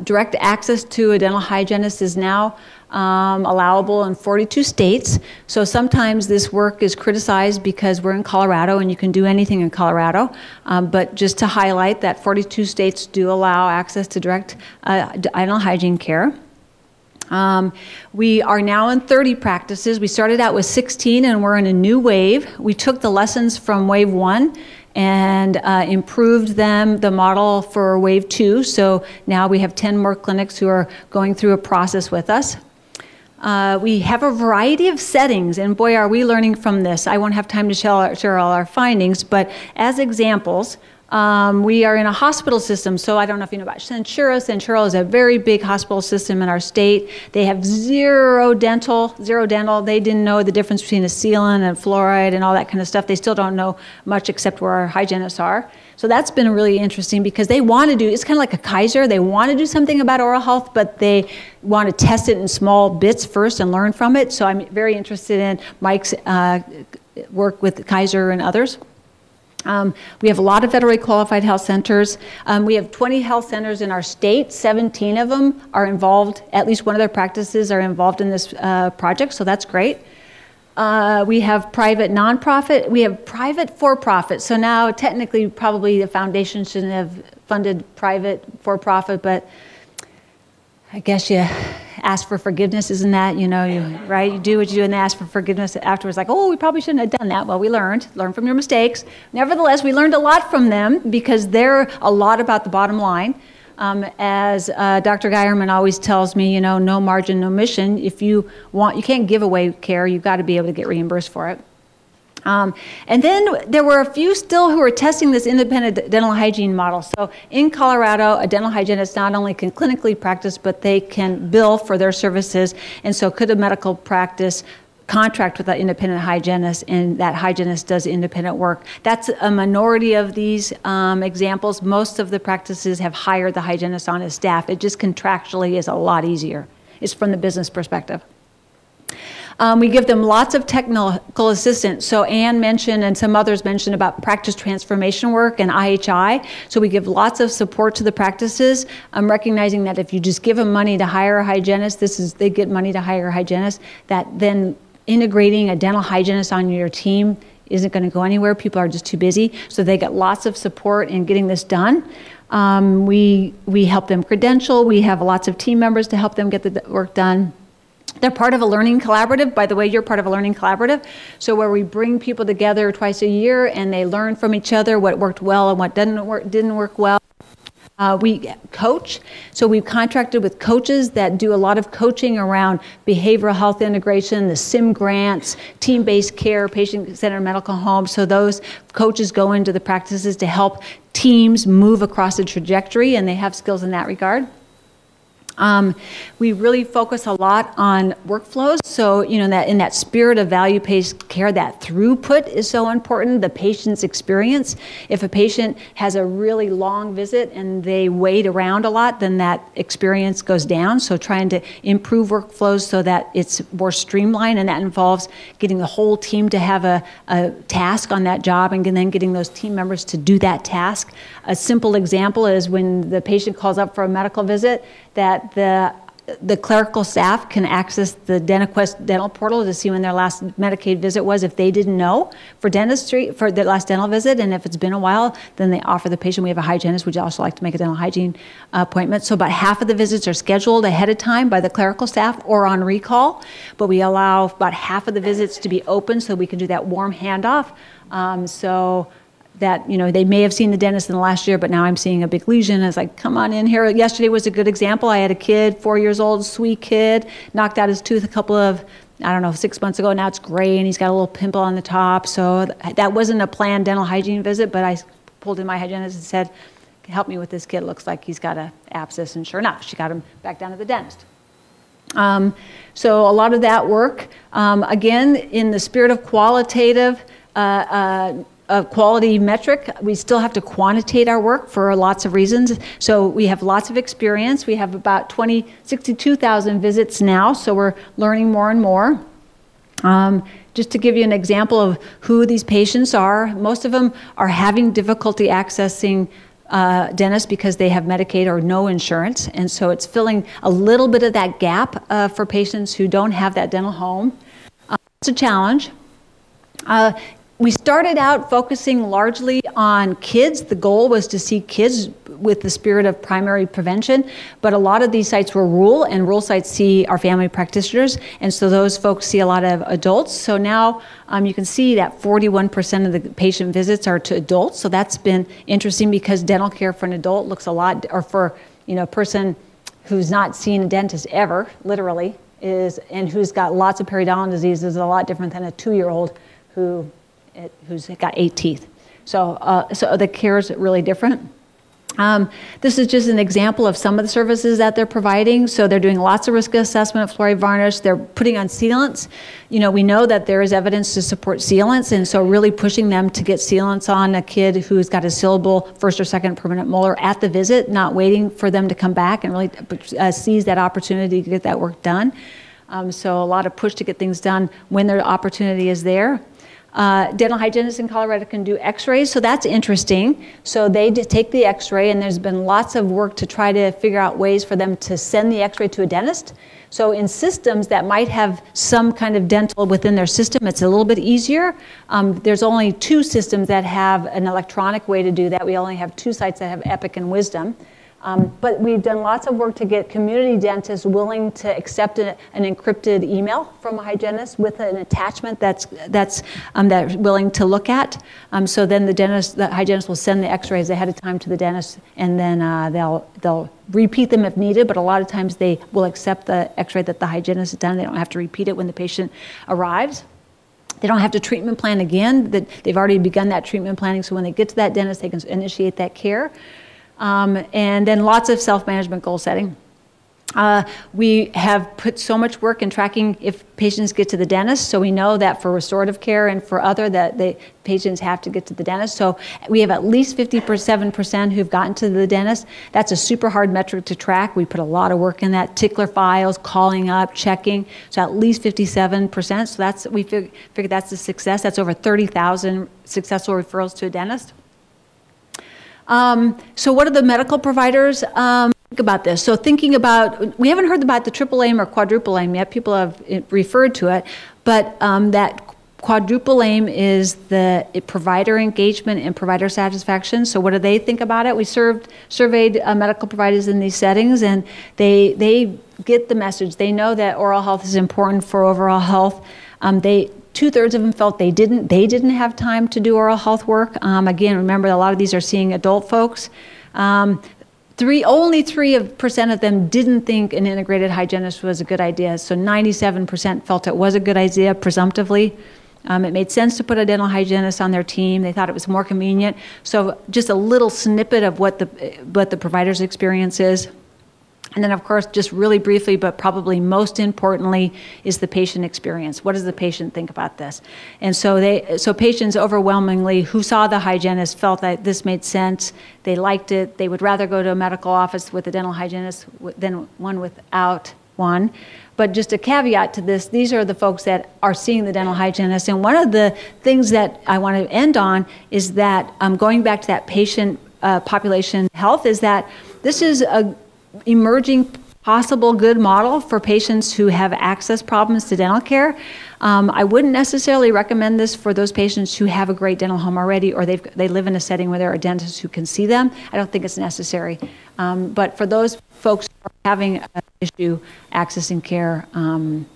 Direct access to a dental hygienist is now allowable in 42 states. So sometimes this work is criticized because we're in Colorado and you can do anything in Colorado. But just to highlight that 42 states do allow access to direct dental hygiene care. We are now in 30 practices. We started out with 16 and we're in a new wave. We took the lessons from wave 1 and improved the model for wave 2. So now we have 10 more clinics who are going through a process with us. We have a variety of settings, and boy, are we learning from this. I won't have time to share all our findings, but as examples, we are in a hospital system, so I don't know if you know about Centura. Centura is a very big hospital system in our state. They have zero dental. They didn't know the difference between a sealant and fluoride and all that kind of stuff. They still don't know much except where our hygienists are. So that's been really interesting because they want to do, it's kind of like a Kaiser. They want to do something about oral health, but they want to test it in small bits first and learn from it. So I'm very interested in Mike's work with Kaiser and others. We have a lot of federally qualified health centers. We have 20 health centers in our state. 17 of them are involved, at least one of their practices are involved in this project, so that's great. We have private nonprofit. We have private for-profit. So now technically probably the foundation shouldn't have funded private for-profit, but I guess you ask for forgiveness, isn't that, right? You do what you do and ask for forgiveness afterwards, like, oh, we probably shouldn't have done that. Well, we learn from your mistakes. Nevertheless, we learned a lot from them because they're a lot about the bottom line. As Dr. Geierman always tells me, no margin, no mission. If you can't give away care, you've got to be able to get reimbursed for it. And then there were a few still who were testing this independent dental hygiene model. So in Colorado, a dental hygienist not only can clinically practice, but they can bill for their services. And so could a medical practice contract with that independent hygienist, and that hygienist does independent work? That's a minority of these examples. Most of the practices have hired the hygienist on as staff. It just contractually is a lot easier. It's from the business perspective. We give them lots of technical assistance. So Anne mentioned and some others mentioned about practice transformation work and IHI. So we give lots of support to the practices. I'm recognizing that if you just give them money to hire a hygienist, they get money to hire a hygienist, that then integrating a dental hygienist on your team isn't going to go anywhere. People are just too busy. So they get lots of support in getting this done. We help them credential. We have lots of team members to help them get the work done. They're part of a learning collaborative. By the way, you're part of a learning collaborative. So where we bring people together twice a year and they learn from each other what worked well and what didn't work well. We coach. So we've contracted with coaches that do a lot of coaching around behavioral health integration, the SIM grants, team-based care, patient-centered medical homes. So those coaches go into the practices to help teams move across the trajectory, and they have skills in that regard. We really focus a lot on workflows. So, that in that spirit of value-based care, that throughput is so important, the patient's experience. If a patient has a really long visit and they wait around a lot, then that experience goes down. So trying to improve workflows so that it's more streamlined, and that involves getting the whole team to have a task on that job and then getting those team members to do that task. A simple example is when the patient calls up for a medical visit, that the clerical staff can access the DentaQuest dental portal to see when their last Medicaid visit was if they didn't know for dentistry, for their last dental visit, and if it's been a while, then they offer the patient, we have a hygienist, we'd also like to make a dental hygiene appointment. So about half of the visits are scheduled ahead of time by the clerical staff or on recall, but we allow about half of the visits to be open so we can do that warm handoff. So that, they may have seen the dentist in the last year, but now I'm seeing a big lesion. It's like, come on in here. Yesterday was a good example. I had a kid, 4 years old, sweet kid, knocked out his tooth a couple of, 6 months ago. Now it's gray and he's got a little pimple on the top. So that wasn't a planned dental hygiene visit, but I pulled in my hygienist and said, help me with this kid. Looks like he's got an abscess. And sure enough, she got him back down to the dentist. So a lot of that work, again, in the spirit of qualitative, a quality metric, we still have to quantitate our work for lots of reasons. So we have lots of experience. We have about 62,000 visits now, so we're learning more and more. Just to give you an example of who these patients are, most of them are having difficulty accessing dentists because they have Medicaid or no insurance, and so it's filling a little bit of that gap for patients who don't have that dental home. It's a challenge. We started out focusing largely on kids. The goal was to see kids with the spirit of primary prevention, but a lot of these sites were rural, and rural sites see our family practitioners, and so those folks see a lot of adults. So now you can see that 41% of the patient visits are to adults, so that's been interesting because dental care for an adult looks a lot, or for a person who's not seen a dentist ever, literally, and who's got lots of periodontal disease is a lot different than a 2-year-old who's got 8 teeth. So the care is really different. This is just an example of some of the services that they're providing. So they're doing lots of risk assessment of fluoride varnish. They're putting on sealants. We know that there is evidence to support sealants, and so really pushing them to get sealants on a kid who's got a sealable first or second permanent molar at the visit, not waiting for them to come back, and really seize that opportunity to get that work done. So a lot of push to get things done when their opportunity is there. Dental hygienists in Colorado can do x-rays, so that's interesting. So they take the x-ray, and there's been lots of work to try to figure out ways for them to send the x-ray to a dentist. So in systems that might have some kind of dental within their system, it's a little bit easier. There's only 2 systems that have an electronic way to do that. We only have 2 sites that have Epic and Wisdom. But we've done lots of work to get community dentists willing to accept an encrypted email from a hygienist with an attachment that's willing to look at. So then the hygienist will send the x-rays ahead of time to the dentist, and then they'll repeat them if needed, but a lot of times they will accept the x-ray that the hygienist has done. They don't have to repeat it when the patient arrives. They don't have to treatment plan again. They've already begun that treatment planning, so when they get to that dentist, they can initiate that care. And then lots of self-management goal setting. We have put so much work in tracking if patients get to the dentist, so we know that for restorative care and for other that the patients have to get to the dentist. So we have at least 57% who've gotten to the dentist. That's a super hard metric to track. We put a lot of work in that, tickler files, calling up, checking. So at least 57%. So we figure that's a success. That's over 30,000 successful referrals to a dentist. So what are the medical providers think about this? So thinking about, we haven't heard about the triple aim or quadruple aim yet. People have referred to it, but that quadruple aim is the provider engagement and provider satisfaction. So what do they think about it? We surveyed medical providers in these settings, and they get the message. They know that oral health is important for overall health. 2/3 of them felt they didn't have time to do oral health work. Again, remember, a lot of these are seeing adult folks. Only 3% of them didn't think an integrated hygienist was a good idea. So 97% felt it was a good idea, presumptively. It made sense to put a dental hygienist on their team. They thought it was more convenient. So just a little snippet of what the provider's experience is. And then, of course, just really briefly, but probably most importantly, is the patient experience. What does the patient think about this? And so patients overwhelmingly who saw the hygienist felt that this made sense. They liked it. They would rather go to a medical office with a dental hygienist than one without one. But just a caveat to this, these are the folks that are seeing the dental hygienist. And one of the things that I want to end on is that, going back to that patient population health, is that this is a emerging possible good model for patients who have access problems to dental care. I wouldn't necessarily recommend this for those patients who have a great dental home already, or they live in a setting where there are dentists who can see them. I don't think it's necessary. But for those folks who are having an issue accessing care,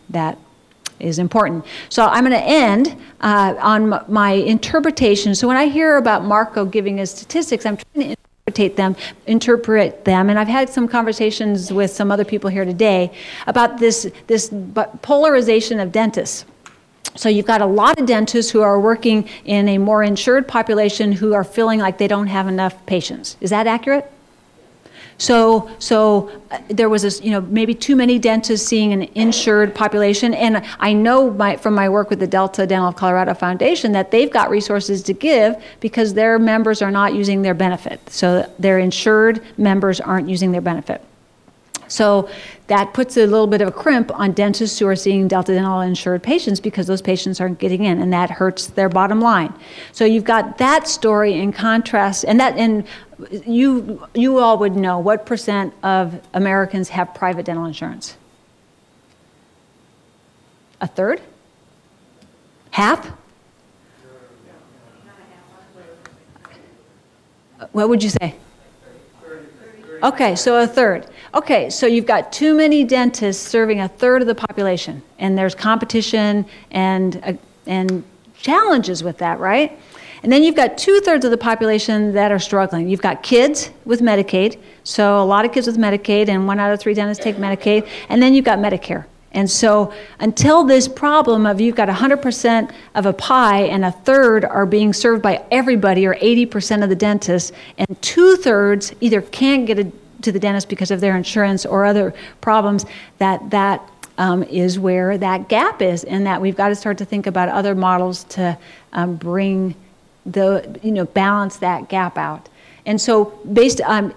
that is important. So I'm going to end on my interpretation. So when I hear about Marco giving his statistics, I'm trying to interpret them, and I've had some conversations with some other people here today about this polarization of dentists. So you've got a lot of dentists who are working in a more insured population who are feeling like they don't have enough patients. Is that accurate? So there was maybe too many dentists seeing an insured population, and I know from my work with the Delta Dental of Colorado Foundation that they've got resources to give because their members are not using their benefit. So their insured members aren't using their benefit. So that puts a little bit of a crimp on dentists who are seeing Delta Dental insured patients because those patients aren't getting in, and that hurts their bottom line. So you've got that story in contrast, and you all would know what % of Americans have private dental insurance? A third? Half? What would you say? Okay, so a third. Okay, so you've got too many dentists serving a third of the population, and there's competition and challenges with that, right? And then you've got 2/3 of the population that are struggling. You've got kids with Medicaid, so a lot of kids with Medicaid, and 1 out of 3 dentists take Medicaid, and then you've got Medicare. And so until this problem of you've got 100% of a pie and a third are being served by everybody, or 80% of the dentists, and 2/3 either can't get to the dentist because of their insurance or other problems, that is where that gap is, and that we've got to start to think about other models to bring balance that gap out. And so based on,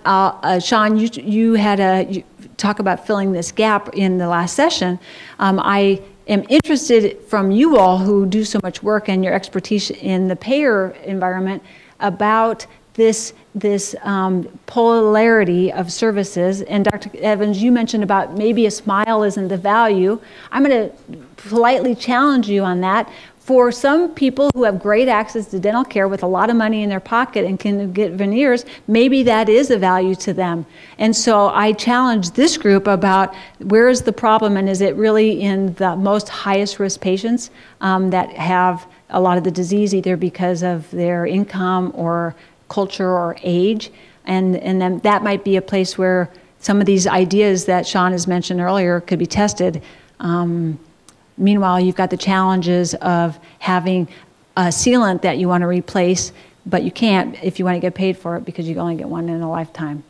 Sean, you had talk about filling this gap in the last session. I am interested from you all who do so much work and your expertise in the payer environment about this polarity of services. And Dr. Evans, you mentioned about maybe a smile isn't the value. I'm going to politely challenge you on that. For some people who have great access to dental care with a lot of money in their pocket and can get veneers, maybe that is a value to them. And so I challenge this group about where is the problem, and is it really in the most highest risk patients that have a lot of the disease either because of their income or culture or age, and then that might be a place where some of these ideas that Sean has mentioned earlier could be tested. Meanwhile, you've got the challenges of having a sealant that you want to replace, but you can't if you want to get paid for it because you only get one in a lifetime.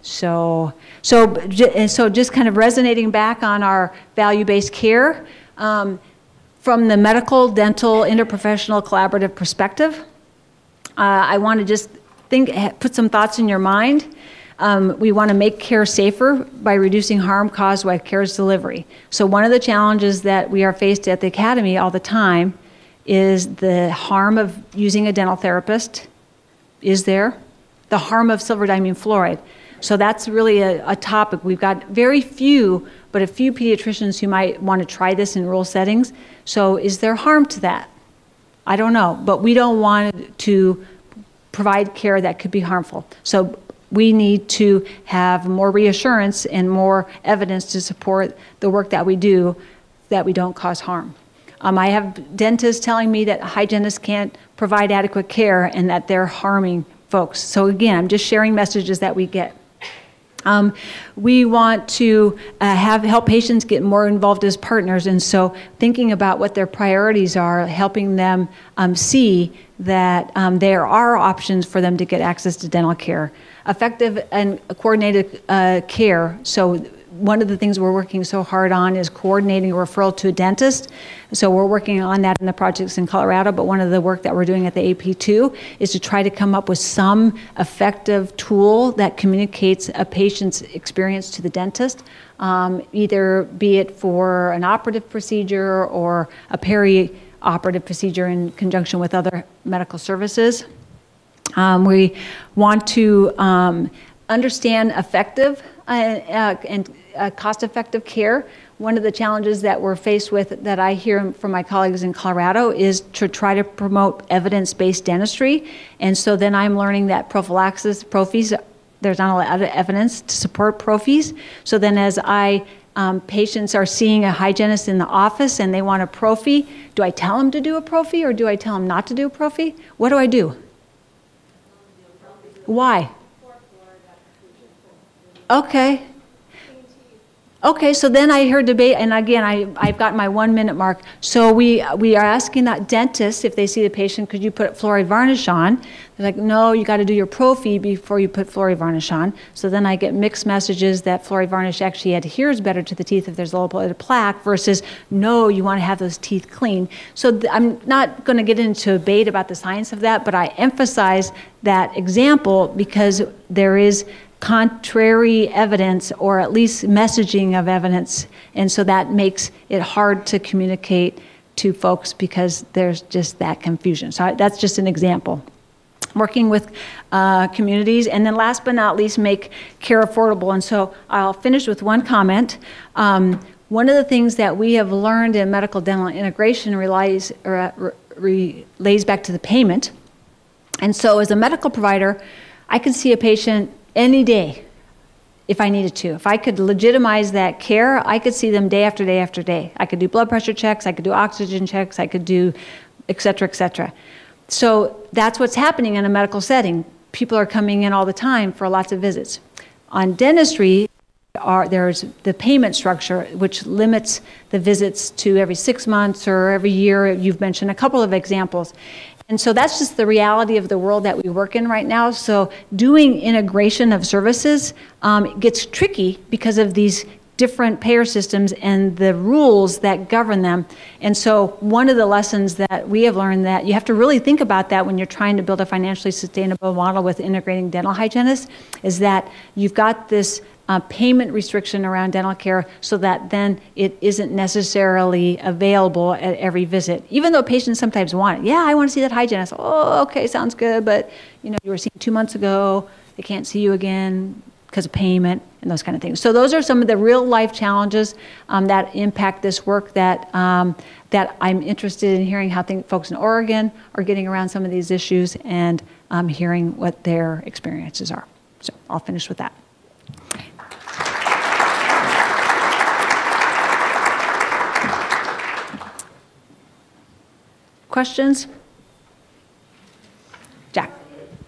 So just kind of resonating back on our value-based care from the medical, dental, interprofessional, collaborative perspective. I want to just put some thoughts in your mind. We want to make care safer by reducing harm caused by care's delivery. So one of the challenges that we are faced at the Academy all the time is the harm of using a dental therapist. Is there? The harm of silver diamine fluoride. So that's really a topic. We've got very few, but a few pediatricians who might want to try this in rural settings. So is there harm to that? I don't know, but we don't want to provide care that could be harmful. So we need to have more reassurance and more evidence to support the work that we do, that we don't cause harm. I have dentists telling me that hygienists can't provide adequate care and that they're harming folks. So again, I'm just sharing messages that we get. We want to help patients get more involved as partners, and so thinking about what their priorities are, helping them see that there are options for them to get access to dental care. Effective and coordinated care. So one of the things we're working so hard on is coordinating a referral to a dentist. So we're working on that in the projects in Colorado, but one of the work that we're doing at the AP2 is to try to come up with some effective tool that communicates a patient's experience to the dentist, either be it for an operative procedure or a peri-operative procedure in conjunction with other medical services. We want to understand effective and cost-effective care. One of the challenges that we're faced with that I hear from my colleagues in Colorado is to try to promote evidence-based dentistry. And so then I'm learning that prophylaxis, prophies, there's not a lot of evidence to support prophies. So then as patients are seeing a hygienist in the office and they want a prophy, do I tell them to do a prophy or do I tell them not to do a prophy? What do I do? Why? Okay. Okay, so then I heard debate, and again, I've got my 1 minute mark. So we are asking that dentist, if they see the patient, could you put fluoride varnish on? They're like, no, you got to do your prophy before you put fluoride varnish on. So then I get mixed messages that fluoride varnish actually adheres better to the teeth if there's a low blood plaque versus, no, you want to have those teeth clean. So I'm not going to get into a debate about the science of that, but I emphasize that example because there is contrary evidence or at least messaging of evidence, and so that makes it hard to communicate to folks because there's just that confusion. So that's just an example. Working with communities, and then last but not least, make care affordable. And so I'll finish with one comment. One of the things that we have learned in medical dental integration relays back to the payment. And so as a medical provider, I can see a patient any day if I needed to. If I could legitimize that care, I could see them day after day after day. I could do blood pressure checks, I could do oxygen checks, I could do et cetera, et cetera. So that's what's happening in a medical setting. People are coming in all the time for lots of visits. On dentistry, there's the payment structure, which limits the visits to every 6 months or every year. You've mentioned a couple of examples. And so that's just the reality of the world that we work in right now. So doing integration of services gets tricky because of these different payer systems and the rules that govern them. And so one of the lessons that we have learned that you have to really think about that when you're trying to build a financially sustainable model with integrating dental hygienists is that you've got this payment restriction around dental care so that then it isn't necessarily available at every visit. Even though patients sometimes want it. Yeah, I want to see that hygienist. Oh, okay, sounds good, but you were seen 2 months ago, they can't see you again because of payment and those kind of things. So those are some of the real life challenges that impact this work that I'm interested in hearing how folks in Oregon are getting around some of these issues and hearing what their experiences are. So I'll finish with that. Questions? Jack.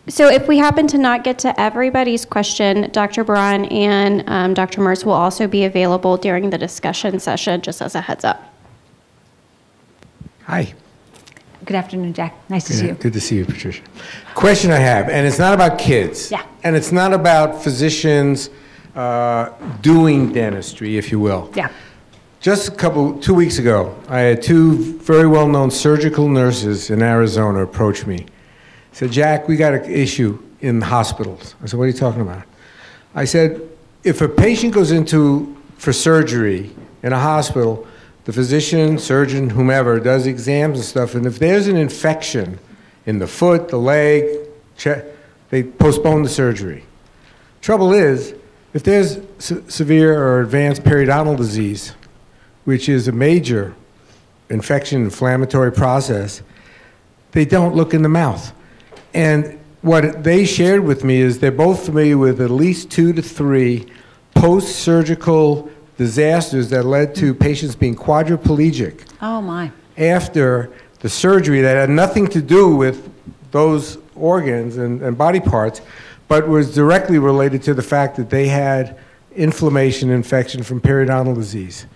So if we happen to not get to everybody's question, Dr. Braun and Dr. Merz will also be available during the discussion session, just as a heads up. Hi. Good afternoon, Jack. Nice to see you. Good to see you, Patricia. Question I have, and it's not about kids. Yeah. And it's not about physicians doing dentistry, if you will. Yeah. Just 2 weeks ago, I had two very well-known surgical nurses in Arizona approach me. Said, Jack, we got an issue in hospitals. I said, what are you talking about? I said, if a patient goes for surgery in a hospital, the physician, surgeon, whomever, does exams and stuff, and if there's an infection in the foot, the leg, they postpone the surgery. Trouble is, if there's severe or advanced periodontal disease, which is a major infection, inflammatory process, they don't look in the mouth. And what they shared with me is they're both familiar with at least 2 to 3 post-surgical disasters that led to patients being quadriplegic. Oh, my. After the surgery that had nothing to do with those organs and body parts, but was directly related to the fact that they had inflammation, infection from periodontal disease.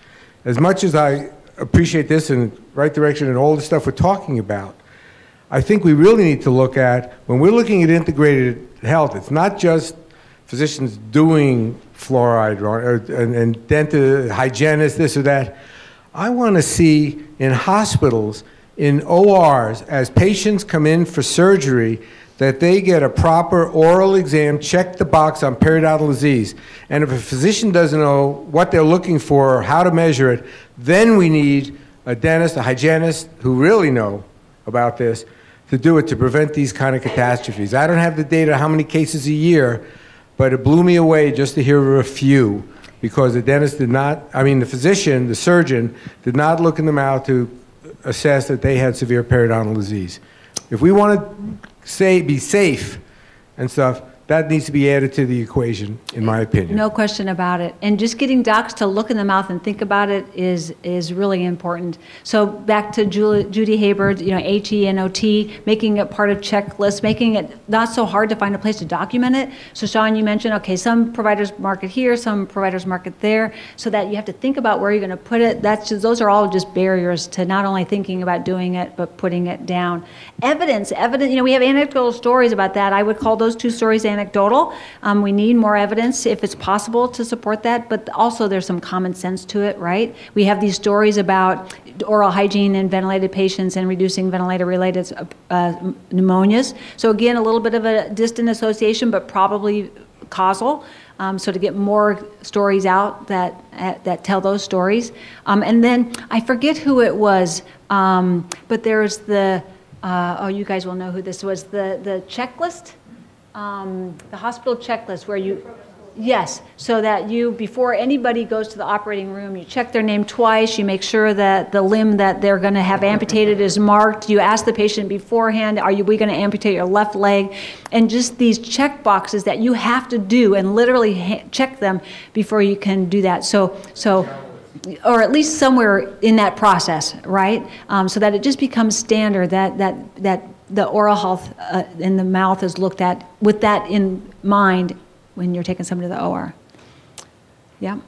As much as I appreciate this in the right direction and all the stuff we're talking about, I think we really need to look at, when we're looking at integrated health, it's not just physicians doing fluoride and dental hygienists, this or that. I want to see in hospitals, in ORs, as patients come in for surgery, that they get a proper oral exam, check the box on periodontal disease. And if a physician doesn't know what they're looking for or how to measure it, then we need a dentist, a hygienist who really know about this to do it to prevent these kind of catastrophes. I don't have the data how many cases a year, but it blew me away just to hear of a few, because the dentist did not, the physician, the surgeon, did not look in the mouth to assess that they had severe periodontal disease. If we want to be safe and stuff, that needs to be added to the equation, in my opinion. No question about it. And just getting docs to look in the mouth and think about it is really important. So back to Judy Haber, HENOT, making it part of checklists, making it not so hard to find a place to document it. So Sean, you mentioned, okay, some providers mark it here, some providers mark it there, so that you have to think about where you're going to put it. Those are all just barriers to not only thinking about doing it, but putting it down. Evidence, we have anecdotal stories about that. I would call those two stories anecdotal. We need more evidence if it's possible to support that, but also there's some common sense to it, right? We have these stories about oral hygiene in ventilated patients and reducing ventilator-related pneumonias. So again, a little bit of a distant association, but probably causal. So to get more stories out that tell those stories. And then I forget who it was, but there's you guys will know who this was, the checklist. The hospital checklist where yes, so that before anybody goes to the operating room, you check their name twice, you make sure that the limb that they're going to have amputated is marked, you ask the patient beforehand, we going to amputate your left leg? And just these check boxes that you have to do and literally check them before you can do that. So, or at least somewhere in that process, right? So that it just becomes standard that the oral health in the mouth is looked at with that in mind when you're taking somebody to the OR. Yeah.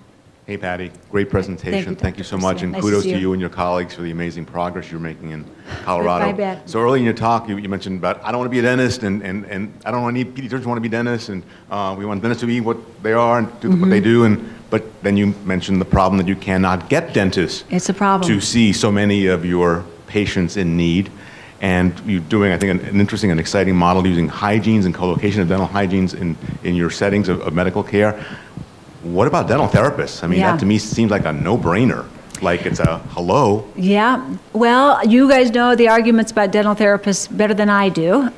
Hey, Patty. Great presentation. Thank you so much. And nice kudos to to see you and your colleagues for the amazing progress you're making in Colorado. I bet. So early in your talk, you mentioned about, I don't want to be a dentist, and I don't want to need pediatricians want to be dentists, and we want dentists to be what they are and do what they do. But then you mentioned the problem that you cannot get dentists It's a problem. to see so many of your patients in need. And you're doing, I think, an interesting and exciting model using hygienes and co-location of dental hygienes in your settings of medical care. What about dental therapists? I mean, that to me seems like a no-brainer. Like it's a hello. Yeah, well, you guys know the arguments about dental therapists better than I do.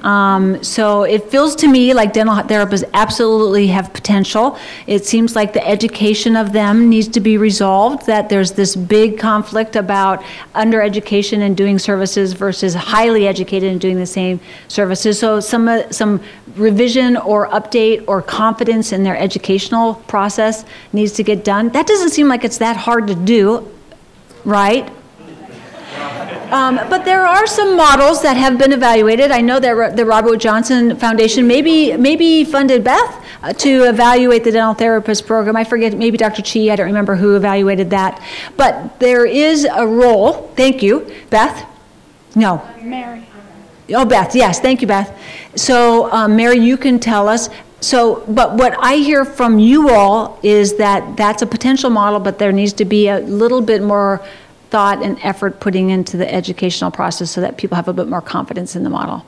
So it feels to me like dental therapists absolutely have potential. It seems like the education of them needs to be resolved, that there's this big conflict about undereducation and doing services versus highly educated and doing the same services. So some revision or update or confidence in their educational process needs to get done. That doesn't seem like it's that hard to do. Right? But there are some models that have been evaluated. I know that the Robert Wood Johnson Foundation maybe funded Beth to evaluate the dental therapist program. I forget, maybe Dr. Chi, I don't remember who evaluated that. But there is a role. Thank you. Beth? No. Mary. Oh, Beth, yes. Thank you, Beth. So, Mary, you can tell us. So, but what I hear from you all is that that's a potential model, but there needs to be a little bit more thought and effort putting into the educational process so that people have a bit more confidence in the model.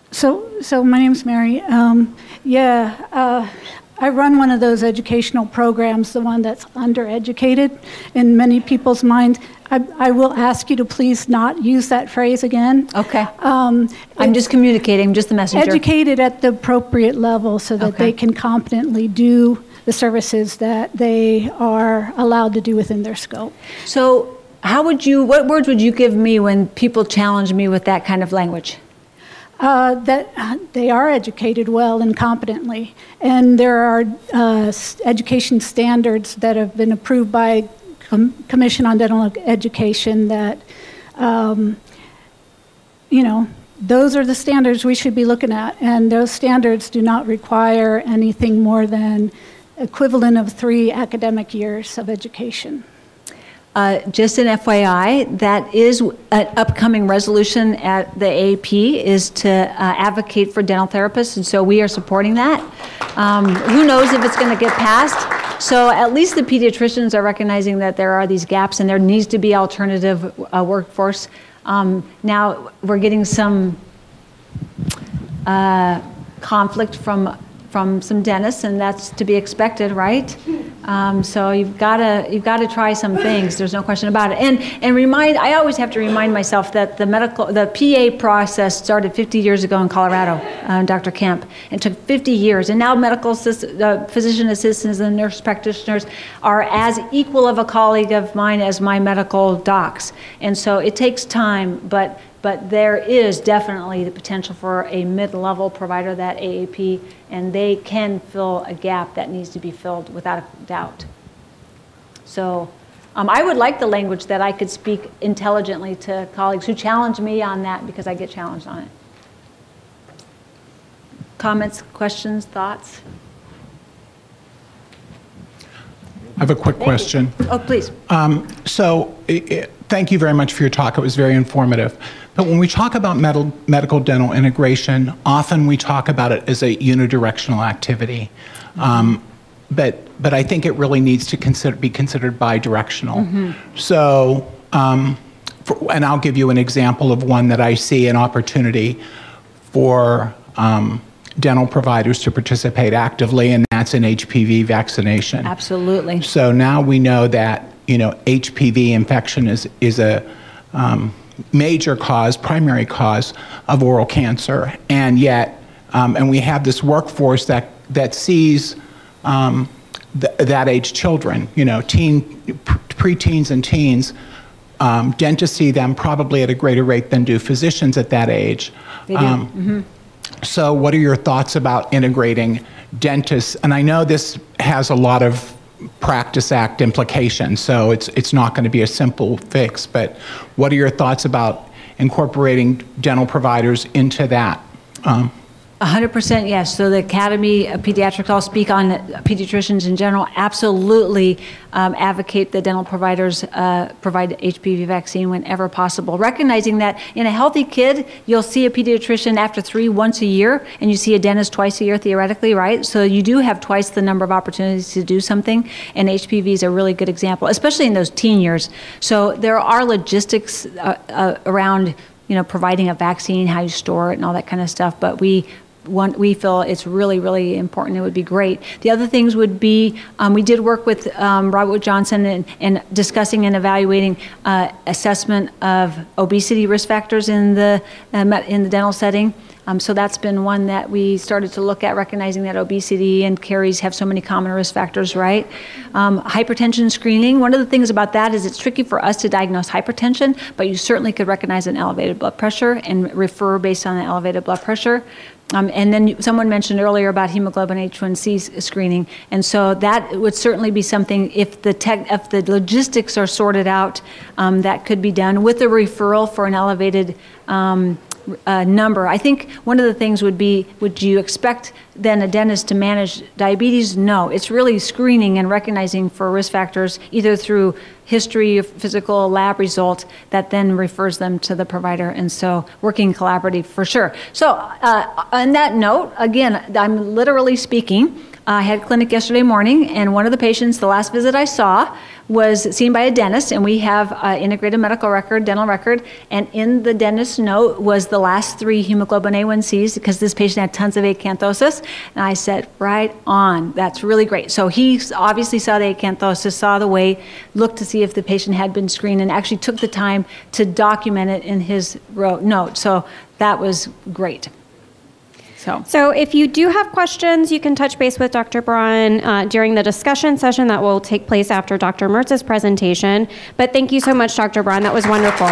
So my name's Mary. I run one of those educational programs, the one that's undereducated in many people's minds. I will ask you to please not use that phrase again. Okay. I'm just communicating, just the messenger. Educated at the appropriate level so that they can competently do the services that they are allowed to do within their scope. So what words would you give me when people challenge me with that kind of language? That they are educated well and competently. And there are education standards that have been approved by Commission on Dental Education that, those are the standards we should be looking at. And those standards do not require anything more than equivalent of 3 academic years of education. Just an FYI, that is an upcoming resolution at the AAP is to advocate for dental therapists, and so we are supporting that. Who knows if it's going to get passed? So at least the pediatricians are recognizing that there are these gaps and there needs to be alternative workforce. Now we're getting some conflict from some dentists, and that's to be expected, right? So you've got to try some things. There's no question about it. And I always have to remind myself that the PA process started 50 years ago in Colorado, Dr. Kemp. It took 50 years, and now physician assistants and nurse practitioners are as equal of a colleague of mine as my medical docs. And so it takes time, but there is definitely the potential for a mid-level provider, that AAP, and they can fill a gap that needs to be filled without a doubt. So I would like the language that I could speak intelligently to colleagues who challenge me on that, because I get challenged on it. Comments, questions, thoughts? I have a quick question. Oh, please. Thank you very much for your talk. It was very informative. But when we talk about medical dental integration, often we talk about it as a unidirectional activity. But I think it really needs to be considered bidirectional. So, and I'll give you an example of one that I see an opportunity for dental providers to participate actively, and that's in HPV vaccination. Absolutely. So now we know that, HPV infection is a major cause, primary cause of oral cancer, and yet, and we have this workforce that sees that age children, preteens and teens. Dentists see them probably at a greater rate than do physicians at that age. They do. So what are your thoughts about integrating dentists? And I know this has a lot of Practice Act implications, so it's not going to be a simple fix, but what are your thoughts about incorporating dental providers into that? 100% yes. So the Academy of Pediatrics, I'll speak on pediatricians in general, absolutely advocate the dental providers provide HPV vaccine whenever possible. Recognizing that in a healthy kid, you'll see a pediatrician after 3 once a year, and you see a dentist twice a year theoretically, right? So you do have twice the number of opportunities to do something, and HPV is a really good example, especially in those teen years. So there are logistics around providing a vaccine, how you store it, and all that kind of stuff, but we feel it's really, really important. It would be great. The other things would be, we did work with Robert Johnson in discussing and evaluating assessment of obesity risk factors in the dental setting. So that's been one that we started to look at, recognizing that obesity and caries have so many common risk factors, right? Hypertension screening, one of the things about that is it's tricky for us to diagnose hypertension, but you certainly could recognize an elevated blood pressure and refer based on the elevated blood pressure. And then someone mentioned earlier about hemoglobin H1C screening, and so that would certainly be something, if the logistics are sorted out, that could be done with a referral for an elevated number. I think one of the things would be, would you expect then a dentist to manage diabetes? No, it's really screening and recognizing for risk factors, either through history of physical lab result that then refers them to the provider, and so working collaborative for sure. So on that note, again, I'm literally speaking. I had a clinic yesterday morning, and one of the patients, the last visit I saw, was seen by a dentist, and we have integrated medical record, dental record, and in the dentist's note was the last 3 hemoglobin A1Cs, because this patient had tons of acanthosis, and I said, right on, that's really great. So he obviously saw the acanthosis, saw the weight, looked to see if the patient had been screened, and actually took the time to document it in his note. So that was great. So if you do have questions, you can touch base with Dr. Braun during the discussion session that will take place after Dr. Mertz's presentation. But thank you so much, Dr. Braun. That was wonderful.